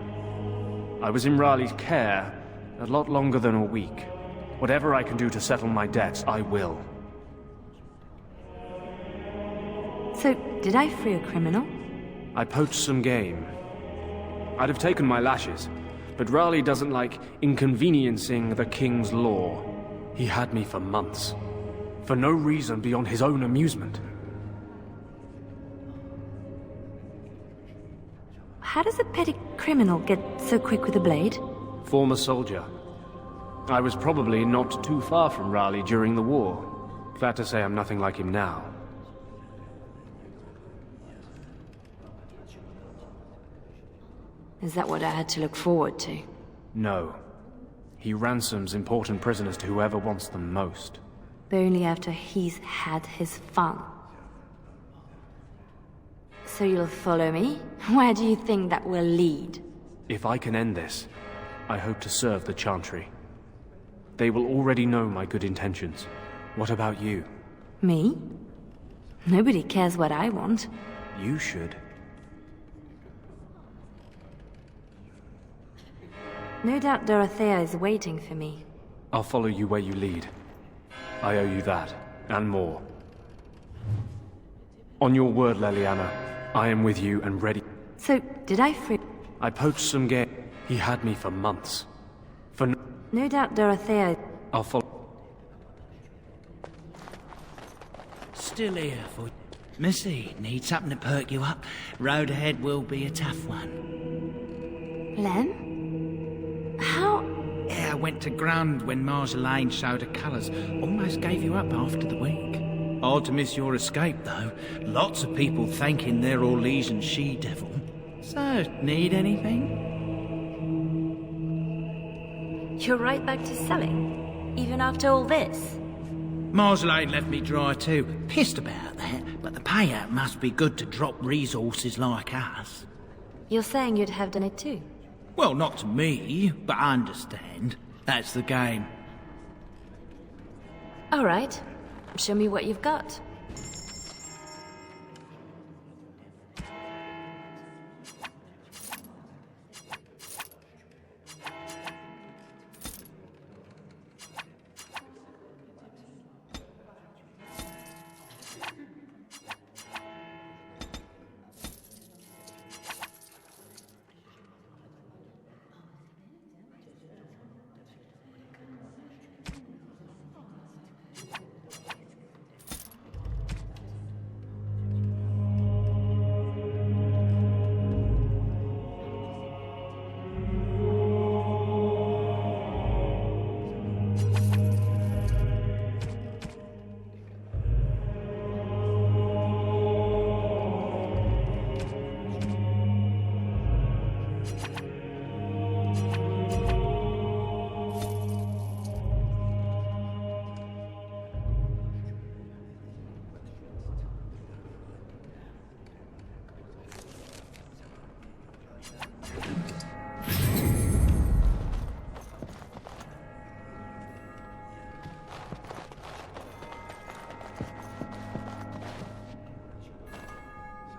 I was in Raleigh's care a lot longer than a week. Whatever I can do to settle my debts, I will. So, did I free a criminal? I poached some game. I'd have taken my lashes, but Raleigh doesn't like inconveniencing the king's law. He had me for months. For no reason beyond his own amusement. How does a petty criminal get so quick with a blade? Former soldier. I was probably not too far from Raleigh during the war. Glad to say I'm nothing like him now. Is that what I had to look forward to? No. He ransoms important prisoners to whoever wants them most. But only after he's had his fun. So you'll follow me? Where do you think that will lead? If I can end this, I hope to serve the Chantry. They will already know my good intentions. What about you? Me? Nobody cares what I want. You should. No doubt Dorothea is waiting for me. I'll follow you where you lead. I owe you that, and more. On your word, Leliana, I am with you and ready. So, did I free... I poached some game. He had me for months. For No doubt Dorothea... I'll follow... Still here for... Missy, need something to perk you up? Road ahead will be a tough one. Lem? How... Yeah, I went to ground when Marjolaine showed her colours. Almost gave you up after the week. Hard to miss your escape, though. Lots of people thanking their Orlesian she-devil. So, need anything? You're right back to selling? Even after all this? Marjolaine left me dry too. Pissed about that, but the payout must be good to drop resources like us. You're saying you'd have done it too? Well, not to me, but I understand. That's the game. All right. Show me what you've got.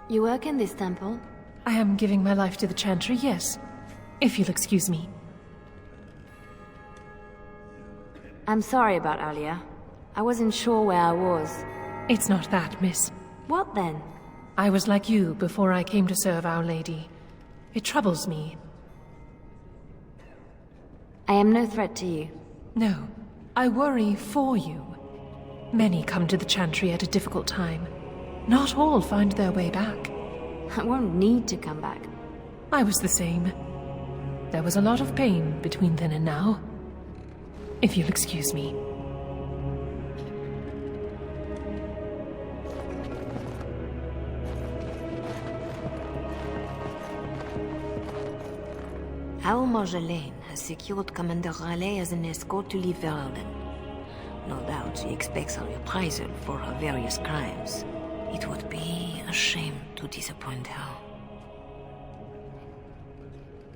You work in this temple? I am giving my life to the Chantry, yes. If you'll excuse me. I'm sorry about earlier. I wasn't sure where I was. It's not that, miss. What then? I was like you before I came to serve Our Lady. It troubles me. I am no threat to you. No, I worry for you. Many come to the Chantry at a difficult time. Not all find their way back. I won't need to come back. I was the same. There was a lot of pain between then and now. If you'll excuse me. Our Marjolaine has secured Commander Raleigh as an escort to leave Ferelden. No doubt she expects a reprisal for her various crimes. It would be a shame to disappoint her.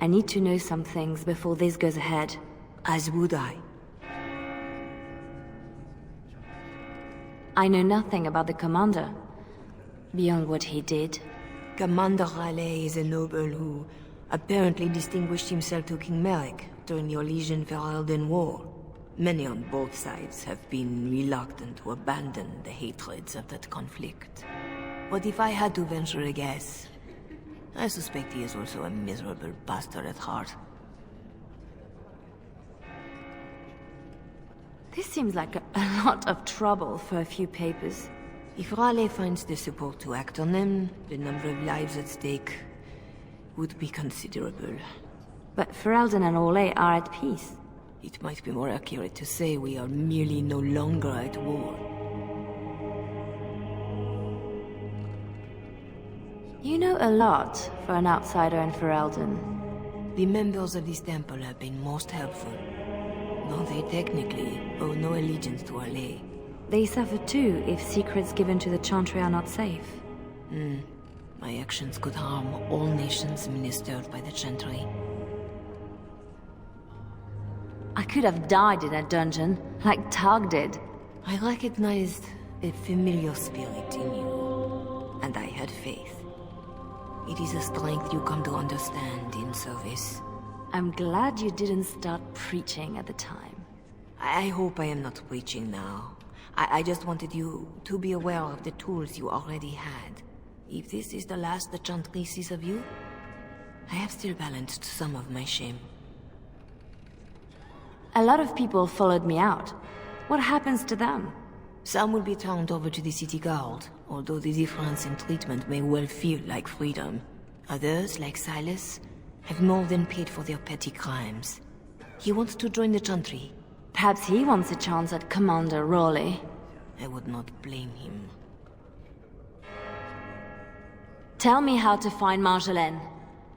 I need to know some things before this goes ahead. As would I. I know nothing about the commander, beyond what he did. Commander Raleigh is a noble who apparently distinguished himself to King Merrick during the Orlesian-Ferelden War. Many on both sides have been reluctant to abandon the hatreds of that conflict. But if I had to venture a guess, I suspect he is also a miserable bastard at heart. This seems like a lot of trouble for a few papers. If Raleigh finds the support to act on them, the number of lives at stake would be considerable. But Ferelden and Orlais are at peace. It might be more accurate to say we are merely no longer at war. You know a lot for an outsider in Ferelden. The members of this temple have been most helpful. though they technically owe no allegiance to Orlais. They suffer too if secrets given to the Chantry are not safe. My actions could harm all nations ministered by the Chantry. I could have died in that dungeon, like Tag did. I recognized a familiar spirit in you, and I had faith. It is a strength you come to understand in service. I'm glad you didn't start preaching at the time. I hope I am not preaching now. I just wanted you to be aware of the tools you already had. If this is the last the Chantry sees of you, I have still balanced some of my shame. A lot of people followed me out. What happens to them? Some will be turned over to the city guard, although the difference in treatment may well feel like freedom. Others, like Silas, have more than paid for their petty crimes. He wants to join the Chantry. Perhaps he wants a chance at Commander Raleigh. I would not blame him. Tell me how to find Marjolaine.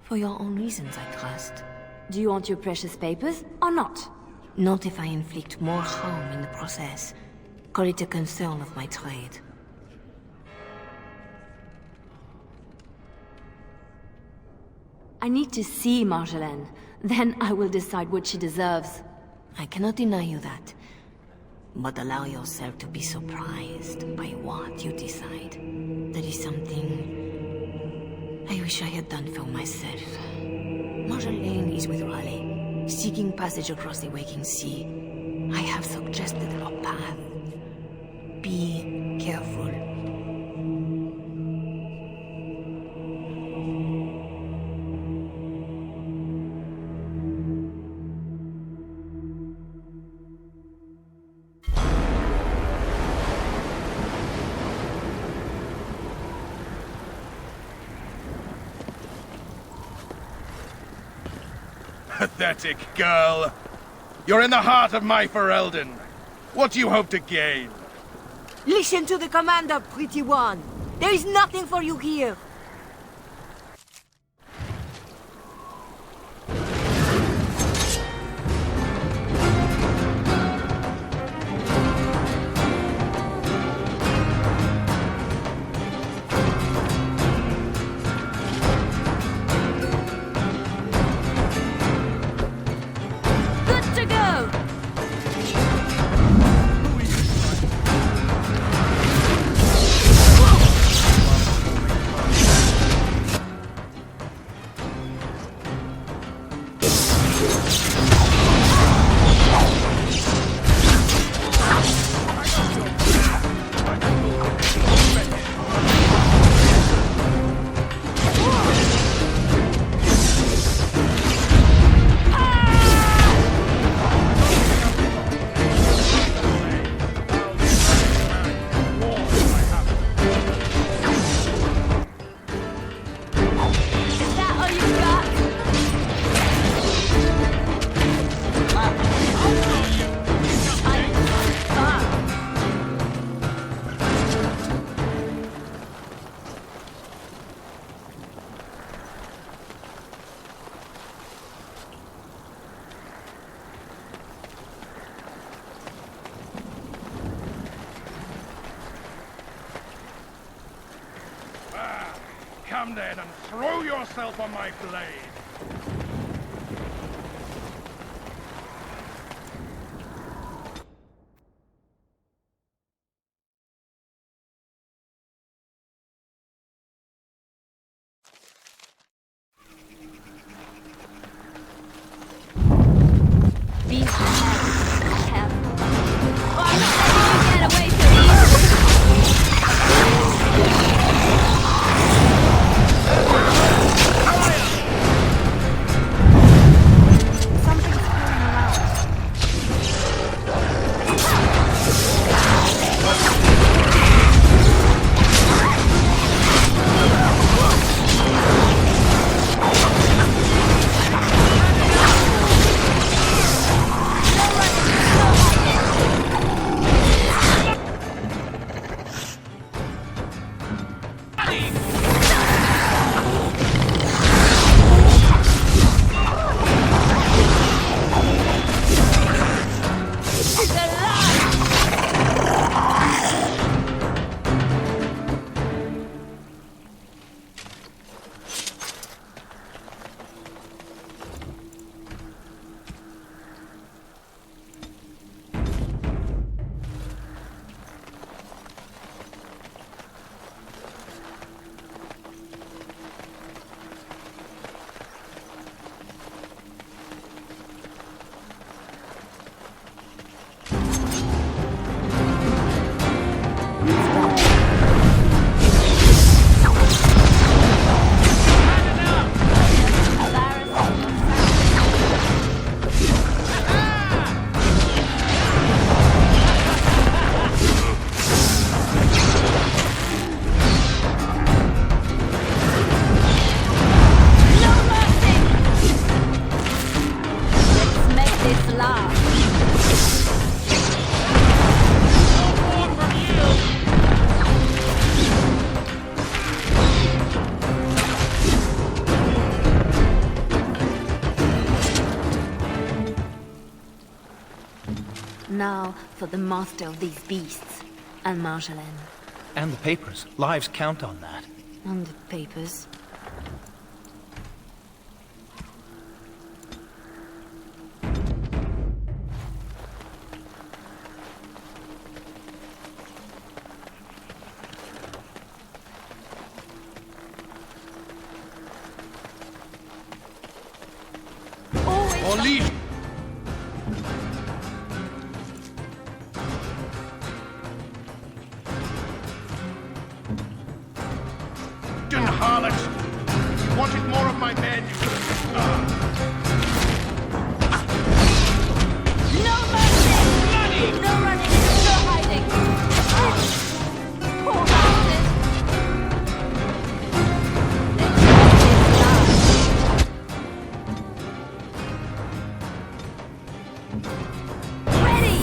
For your own reasons, I trust. Do you want your precious papers, or not? Not if I inflict more harm in the process. Call it a concern of my trade. I need to see Marjolaine. Then I will decide what she deserves. I cannot deny you that. But allow yourself to be surprised by what you decide. That is something I wish I had done for myself. Marjolaine is with Raleigh, seeking passage across the waking sea. I have suggested a path. Be careful. Pathetic girl. You're in the heart of my Ferelden. What do you hope to gain? Listen to the commander, pretty one. There is nothing for you here. Come then and throw yourself on my blade. now for the master of these beasts, and Marjolaine. And the papers. Lives count on that. And the papers. Or leave. Harlot! If you wanted more of my men, you could have... No mercy! No running, no hiding! Poor bastard! Ready!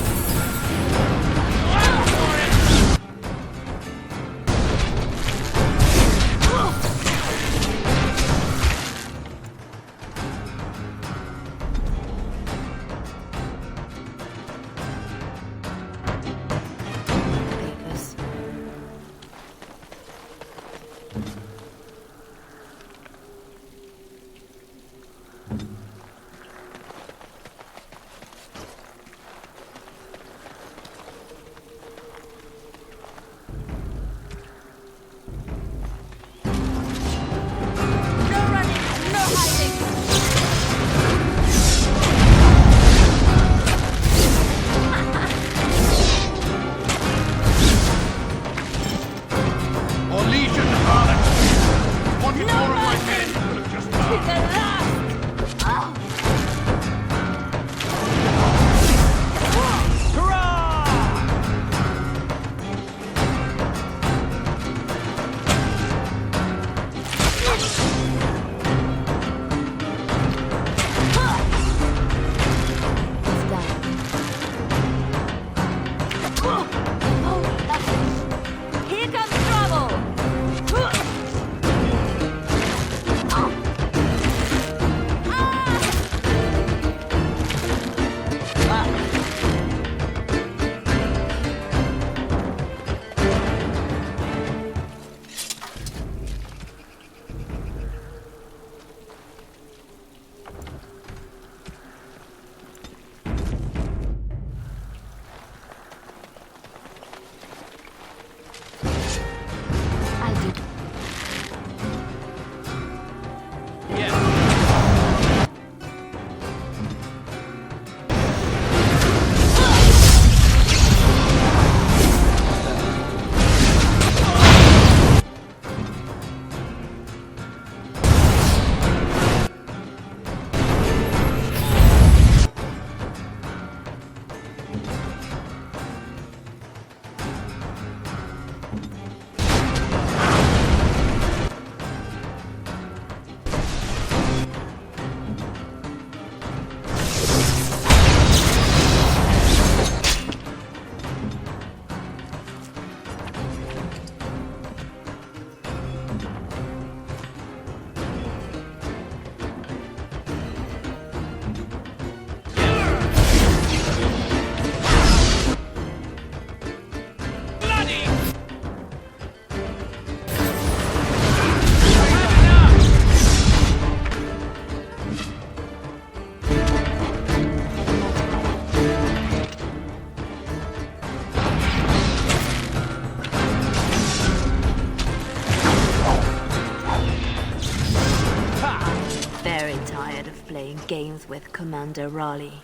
Playing games with Commander Raleigh.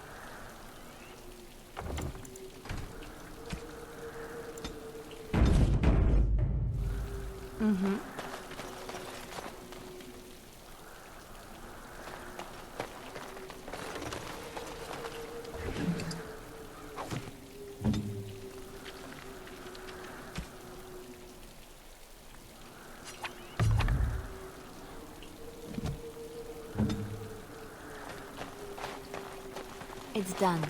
It's done.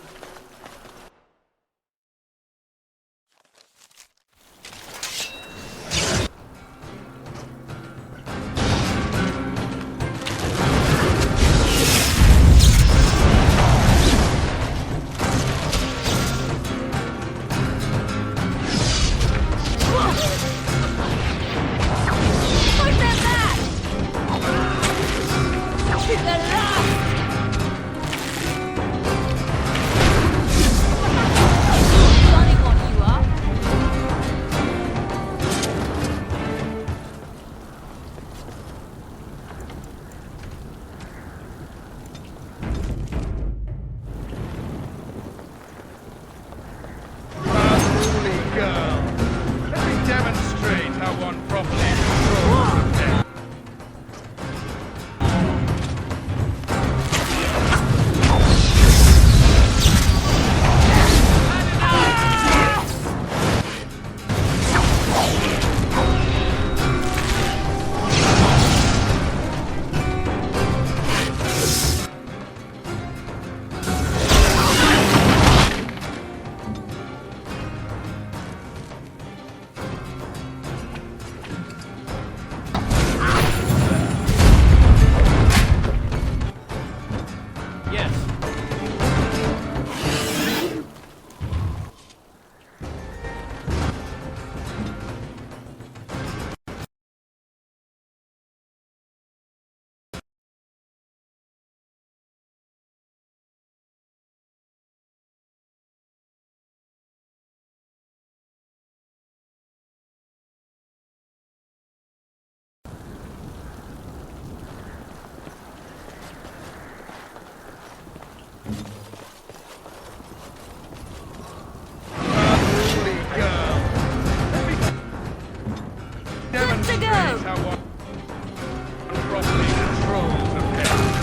Good to go! How one properly controls the pen.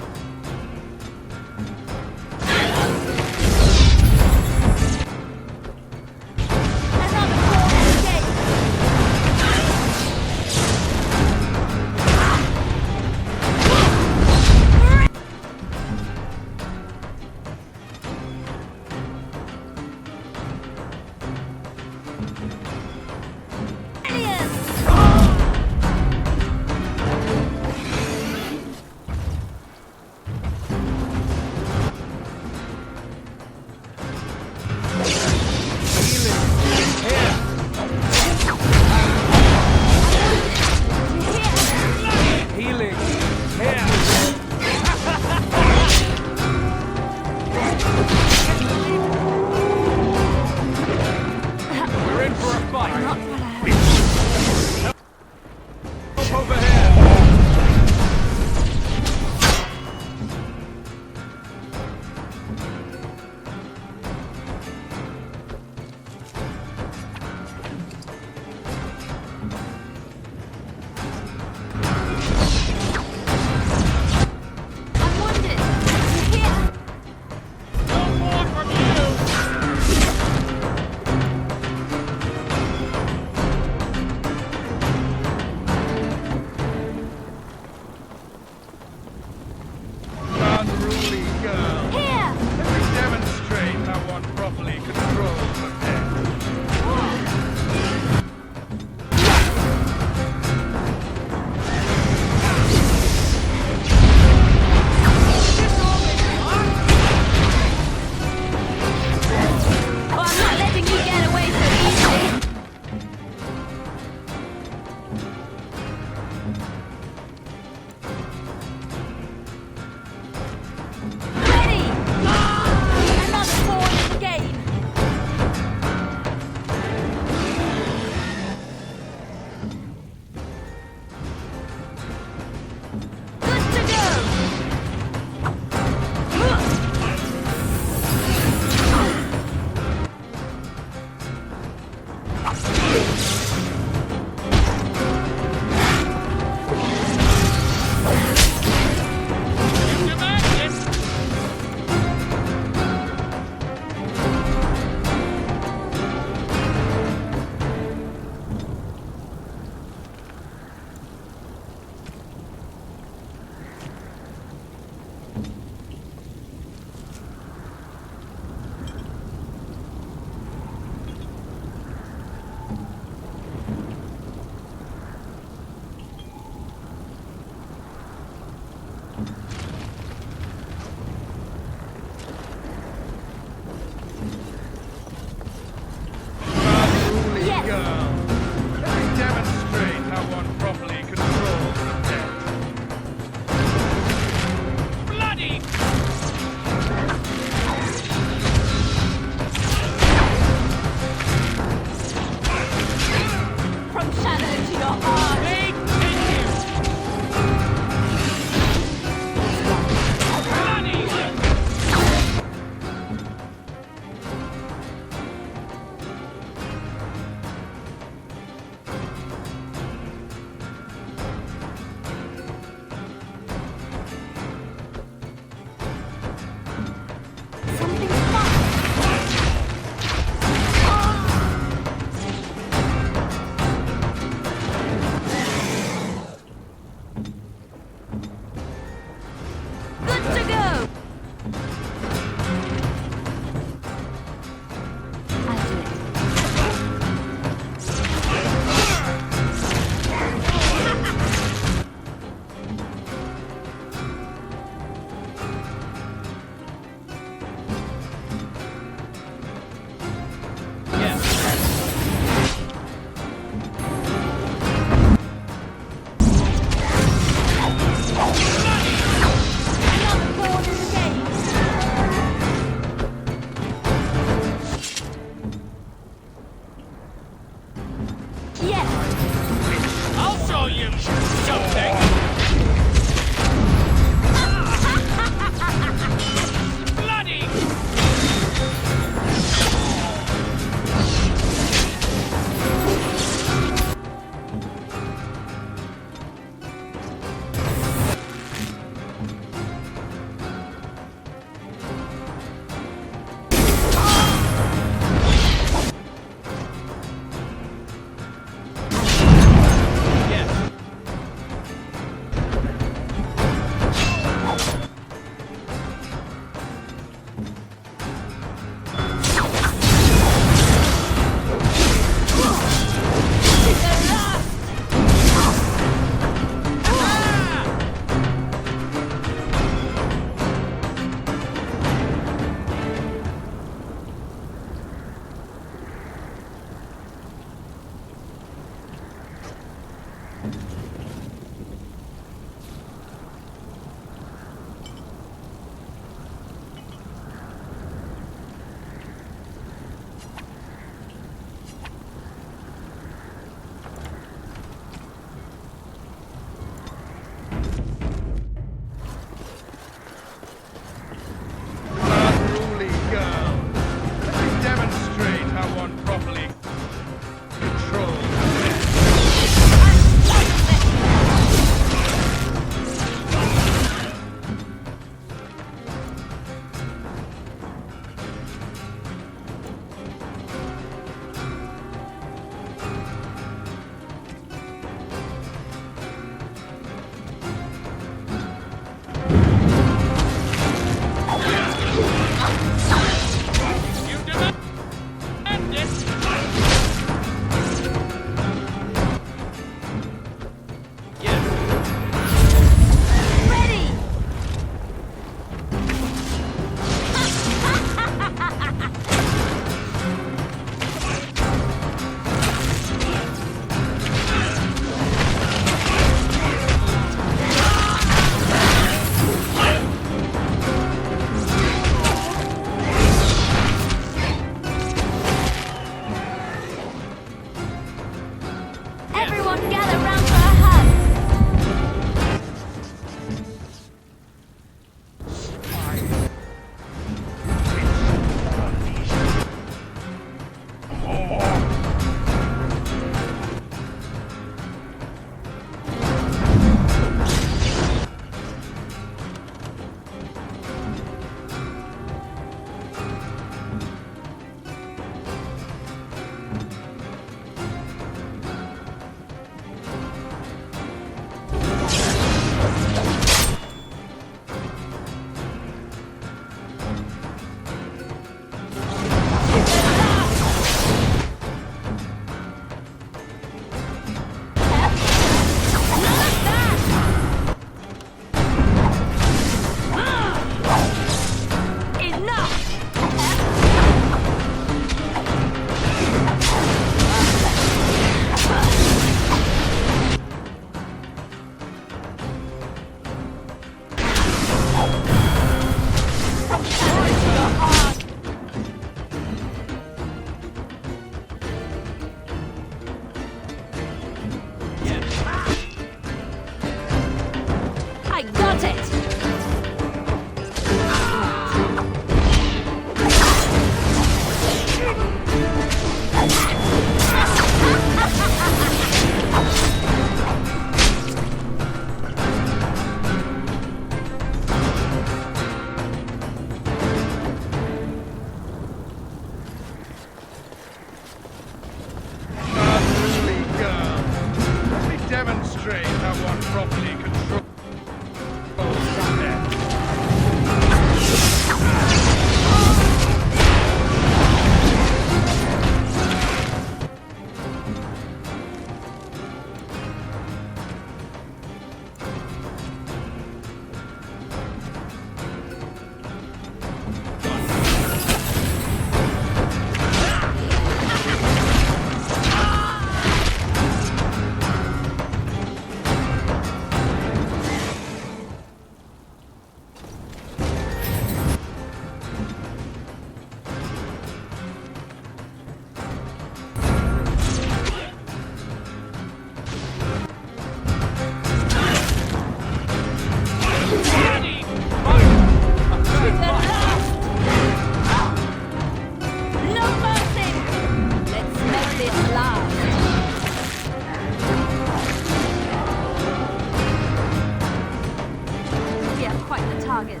We are quite the target.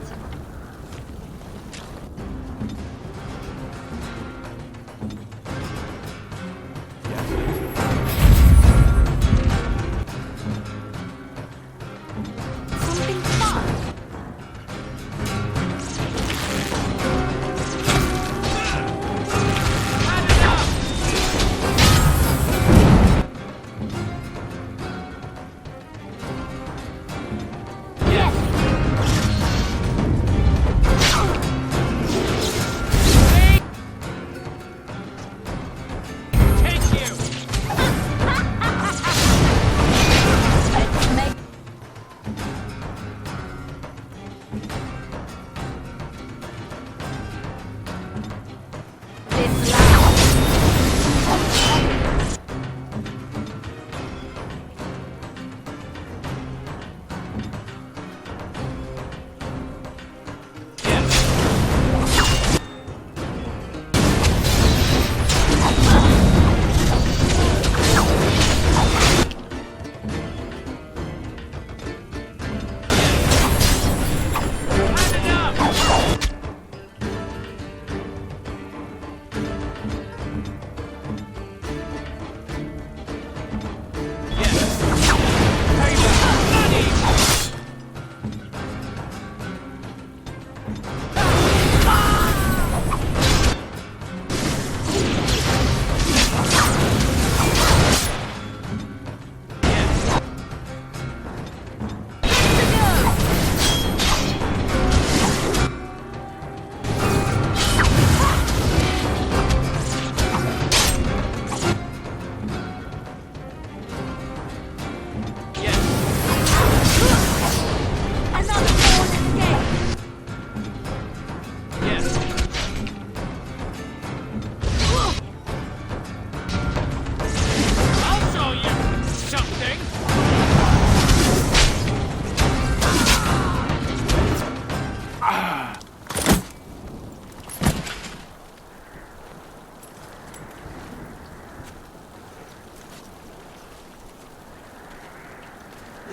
Something fun.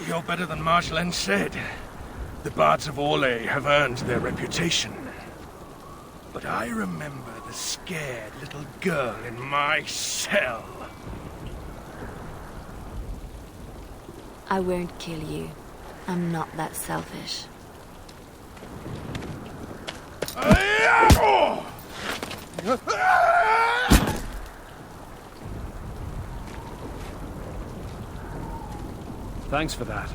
You're better than Marjolaine said. The bards of Orlais have earned their reputation. But I remember the scared little girl in my cell. I won't kill you. I'm not that selfish. Thanks for that.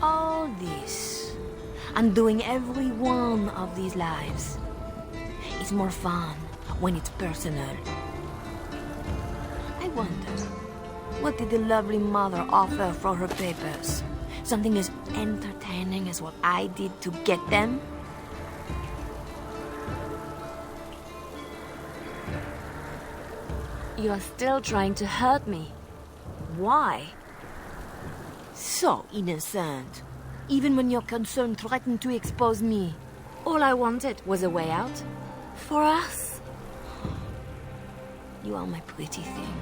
All this, and doing every one of these lives, is more fun when it's personal. I wonder, what did the lovely mother offer for her papers? Something as entertaining as what I did to get them? You are still trying to hurt me. Why? So innocent. Even when your concern threatened to expose me. All I wanted was a way out. For us. You are my pretty thing.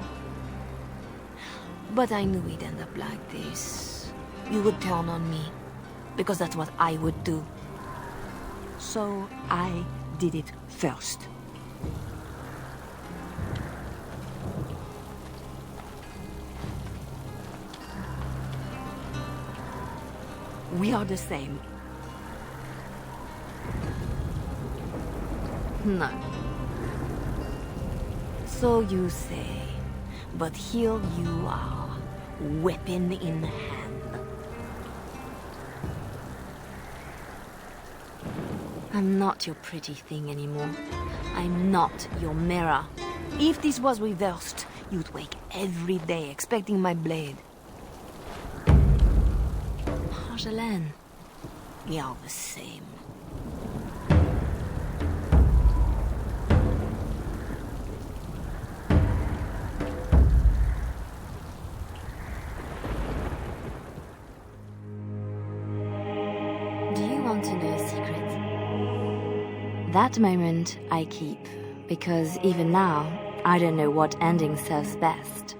But I knew we'd end up like this. You would turn on me. Because that's what I would do. So I did it first. We are the same. No. So you say. But here you are, weapon in hand. I'm not your pretty thing anymore. I'm not your mirror. If this was reversed, you'd wake every day expecting my blade. Marjolaine. We are the same. to know a secret. That moment I keep, because even now, I don't know what ending serves best.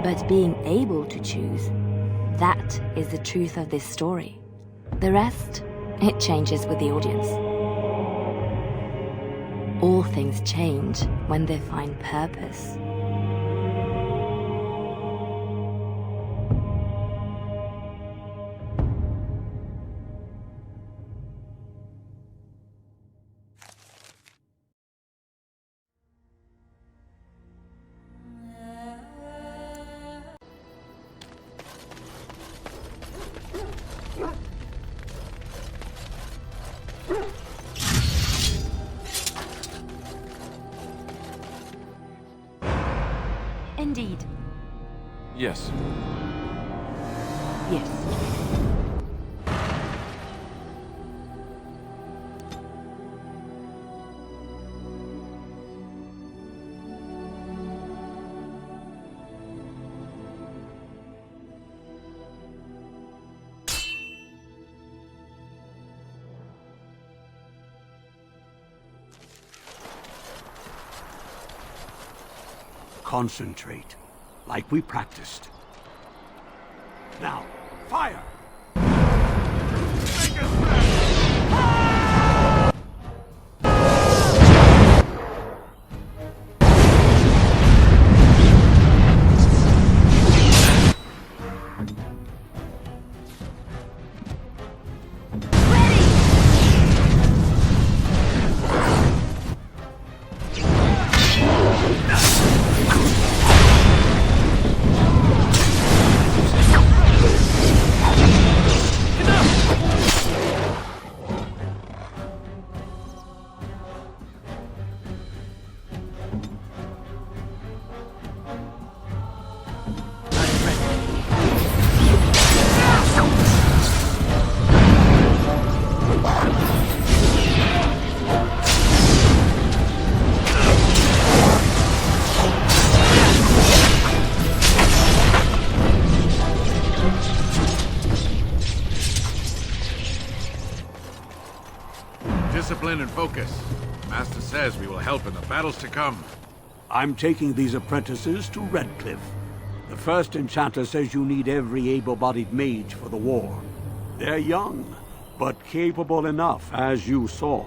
But being able to choose, that is the truth of this story. The rest, it changes with the audience. All things change when they find purpose. Indeed. Yes. Yes. Concentrate, like we practiced. Now, fire! Discipline and focus. Master says we will help in the battles to come. I'm taking these apprentices to Redcliffe. The first enchanter says you need every able-bodied mage for the war. They're young, but capable enough, as you saw.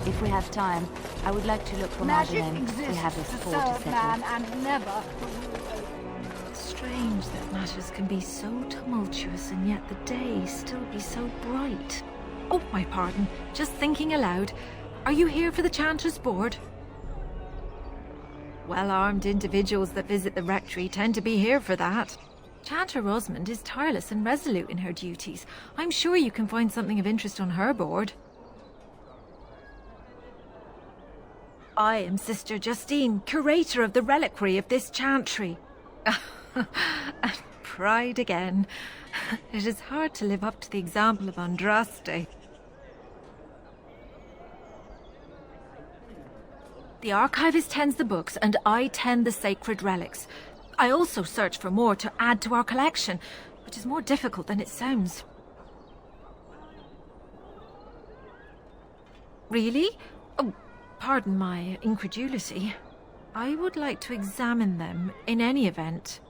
If we have time, I would like to look for Marjolaine. We have a score to settle. And never. Strange that matters can be so tumultuous and yet the day still be so bright. Oh, my pardon. Just thinking aloud. Are you here for the Chanter's Board? Well-armed individuals that visit the rectory tend to be here for that. Chanter Rosamond is tireless and resolute in her duties. I'm sure you can find something of interest on her board. I am Sister Justine, curator of the reliquary of this chantry. And pride again. It is hard to live up to the example of Andraste. The archivist tends the books, and I tend the sacred relics. I also search for more to add to our collection, which is more difficult than it sounds. Really? Oh, pardon my incredulity. I would like to examine them in any event.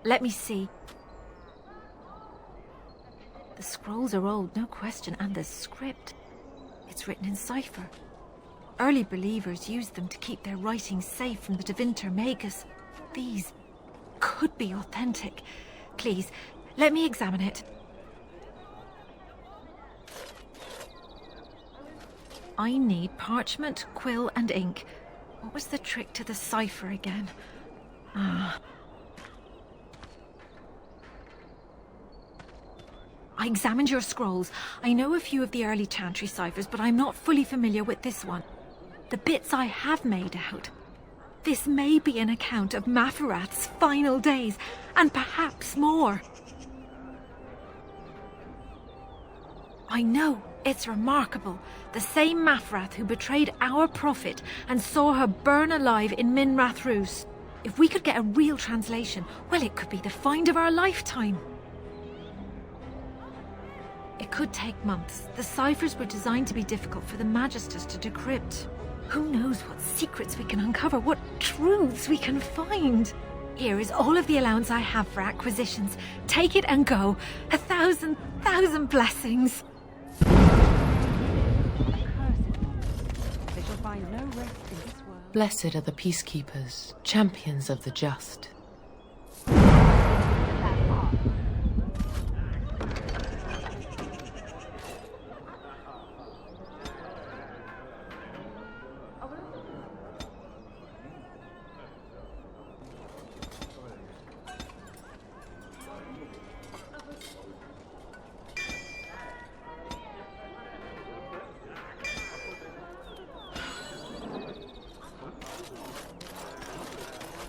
Let me see. The scrolls are old, no question, and the script. It's written in cipher. Early believers used them to keep their writings safe from the Devinter Magus. These could be authentic. Please, let me examine it. I need parchment, quill, and ink. What was the trick to the cipher again? Ah. I examined your scrolls. I know a few of the early chantry ciphers, but I'm not fully familiar with this one. The bits I have made out. This may be an account of Maferath's final days, and perhaps more. I know, it's remarkable. The same Maferath who betrayed our prophet and saw her burn alive in Minrath Rus. If we could get a real translation, well, it could be the find of our lifetime. It could take months. The ciphers were designed to be difficult for the Magisters to decrypt. Who knows what secrets we can uncover, what truths we can find. Here is all of the allowance I have for acquisitions. Take it and go. 1,000 blessings. Blessed are the peacekeepers, champions of the just.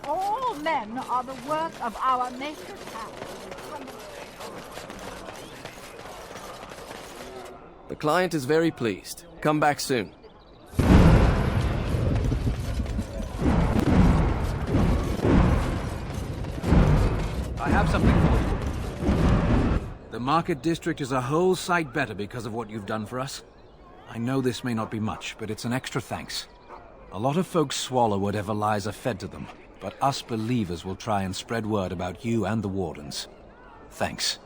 All men are the work of our maker's hand. The client is very pleased. Come back soon. I have something for you. The market district is a whole sight better because of what you've done for us. I know this may not be much, but it's an extra thanks. A lot of folks swallow whatever lies are fed to them, but us believers will try and spread word about you and the Wardens. Thanks.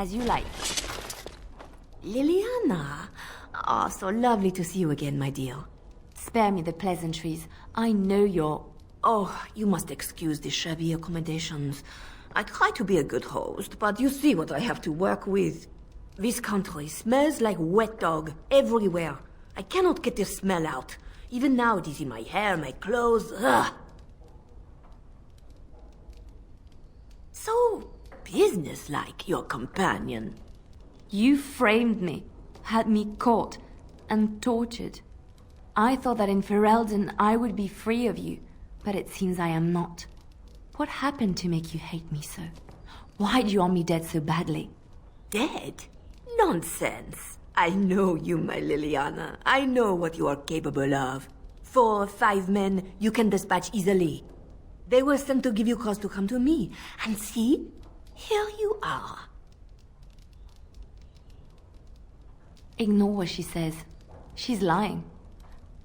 As you like. Leliana. Ah, so lovely to see you again, my dear. Spare me the pleasantries. I know you're... Oh, you must excuse the shabby accommodations. I try to be a good host, but you see what I have to work with. This country smells like wet dog everywhere. I cannot get the smell out. Even now it is in my hair, my clothes. Ugh. So businesslike, your companion. You framed me, had me caught, and tortured. I thought that in Ferelden I would be free of you, but it seems I am not. What happened to make you hate me so? Why do you want me dead so badly? Dead? Nonsense. I know you, my Leliana. I know what you are capable of. 4 or 5 men you can dispatch easily. They were sent to give you cause to come to me. And see, here you are. Ignore what she says. She's lying.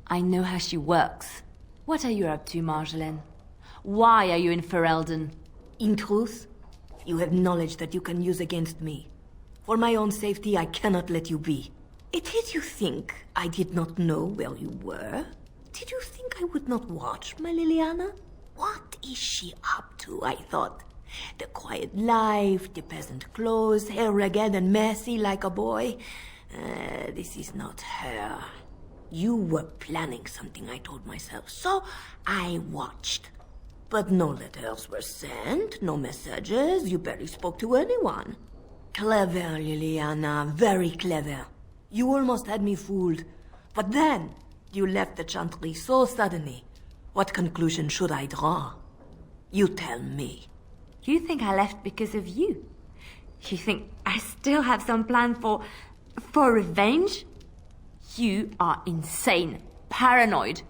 I know how she works. What are you up to, Marjolaine? Why are you in Ferelden? In truth, you have knowledge that you can use against me. For my own safety, I cannot let you be. Did you think I did not know where you were? Did you think I would not watch, my Leliana? What is she up to, I thought? The quiet life, the peasant clothes, hair ragged and messy like a boy. This is not her. You were planning something, I told myself, so I watched. But no letters were sent, no messages, you barely spoke to anyone. Clever, Leliana, very clever. You almost had me fooled. But then, you left the Chantry so suddenly. What conclusion should I draw? You tell me. You think I left because of you? You think I still have some plan for revenge? You are insane, paranoid.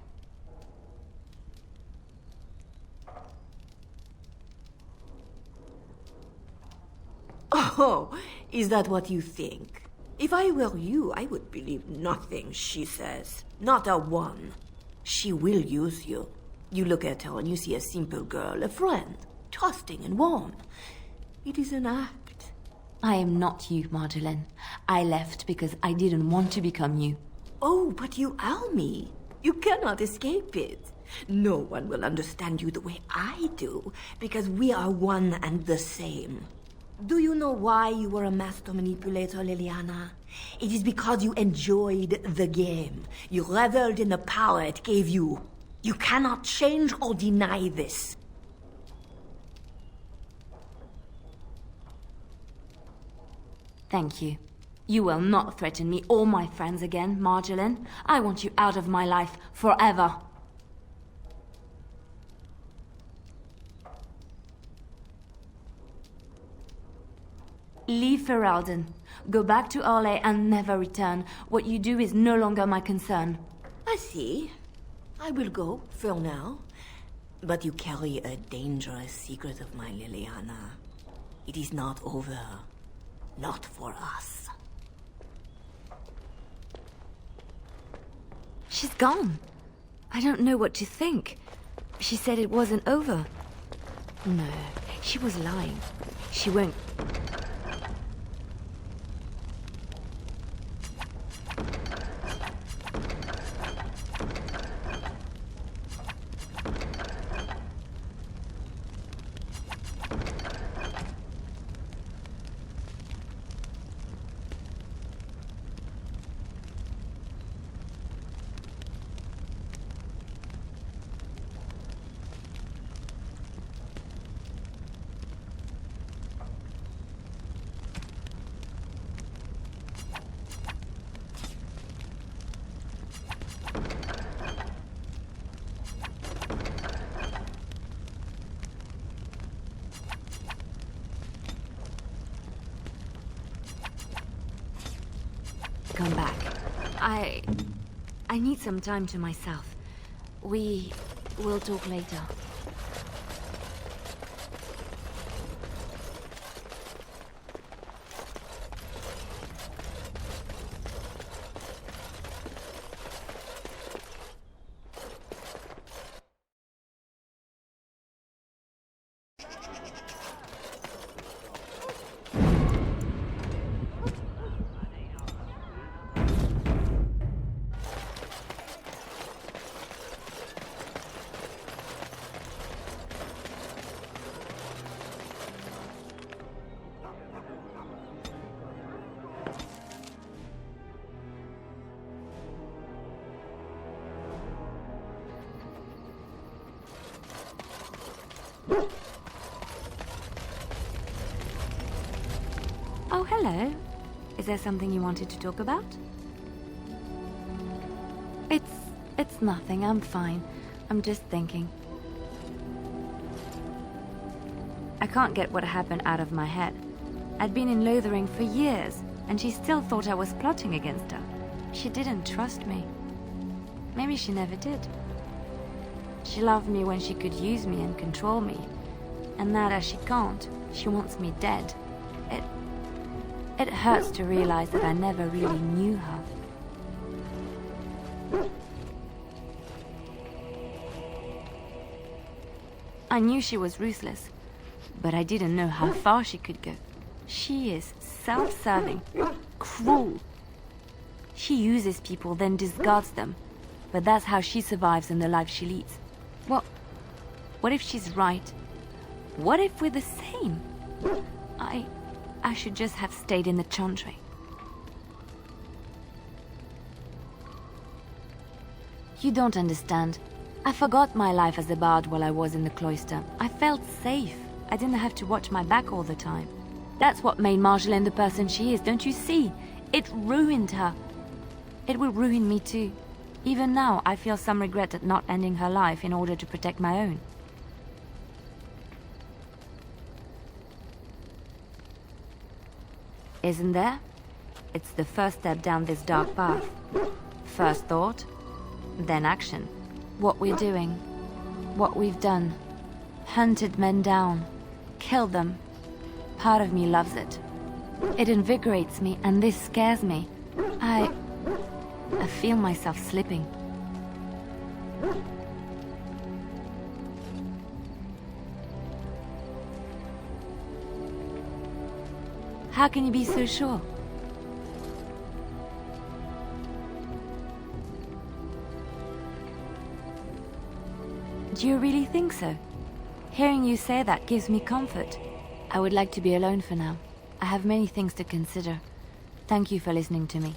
Oh, is that what you think? If I were you, I would believe nothing she says. Not a one. She will use you. You look at her and you see a simple girl, a friend, trusting and warm. It is an act. I am not you, Marjolaine. I left because I didn't want to become you. Oh, but you are me. You cannot escape it. No one will understand you the way I do, because we are one and the same. Do you know why you were a master manipulator, Leliana? It is because you enjoyed the game. You reveled in the power it gave you. You cannot change or deny this. Thank you. You will not threaten me or my friends again, Marjolaine. I want you out of my life forever. Leave Ferelden. Go back to Orlais and never return. What you do is no longer my concern. I see. I will go, for now. But you carry a dangerous secret of mine, Leliana. It is not over. Not for us. She's gone. I don't know what to think. She said it wasn't over. No, she was lying. She won't... Come back. I need some time to myself. We will talk later. Oh, hello. Is there something you wanted to talk about? It's nothing. I'm fine. I'm just thinking. I can't get what happened out of my head. I'd been in Lothering for years, and she still thought I was plotting against her. She didn't trust me. Maybe she never did. She loved me when she could use me and control me. And now that she can't, she wants me dead. It hurts to realize that I never really knew her. I knew she was ruthless, but I didn't know how far she could go. She is self-serving, cruel. She uses people, then discards them. But that's how she survives in the life she leads. What if she's right? What if we're the same? I should just have stayed in the Chantry. You don't understand. I forgot my life as a bard while I was in the cloister. I felt safe. I didn't have to watch my back all the time. That's what made Marjolaine the person she is, don't you see? It ruined her. It will ruin me too. Even now, I feel some regret at not ending her life in order to protect my own. Isn't there? It's the first step down this dark path. First thought, then action. What we're doing, what we've done. Hunted men down, killed them. Part of me loves it. It invigorates me, and this scares me. I feel myself slipping. How can you be so sure? Do you really think so? Hearing you say that gives me comfort. I would like to be alone for now. I have many things to consider. Thank you for listening to me.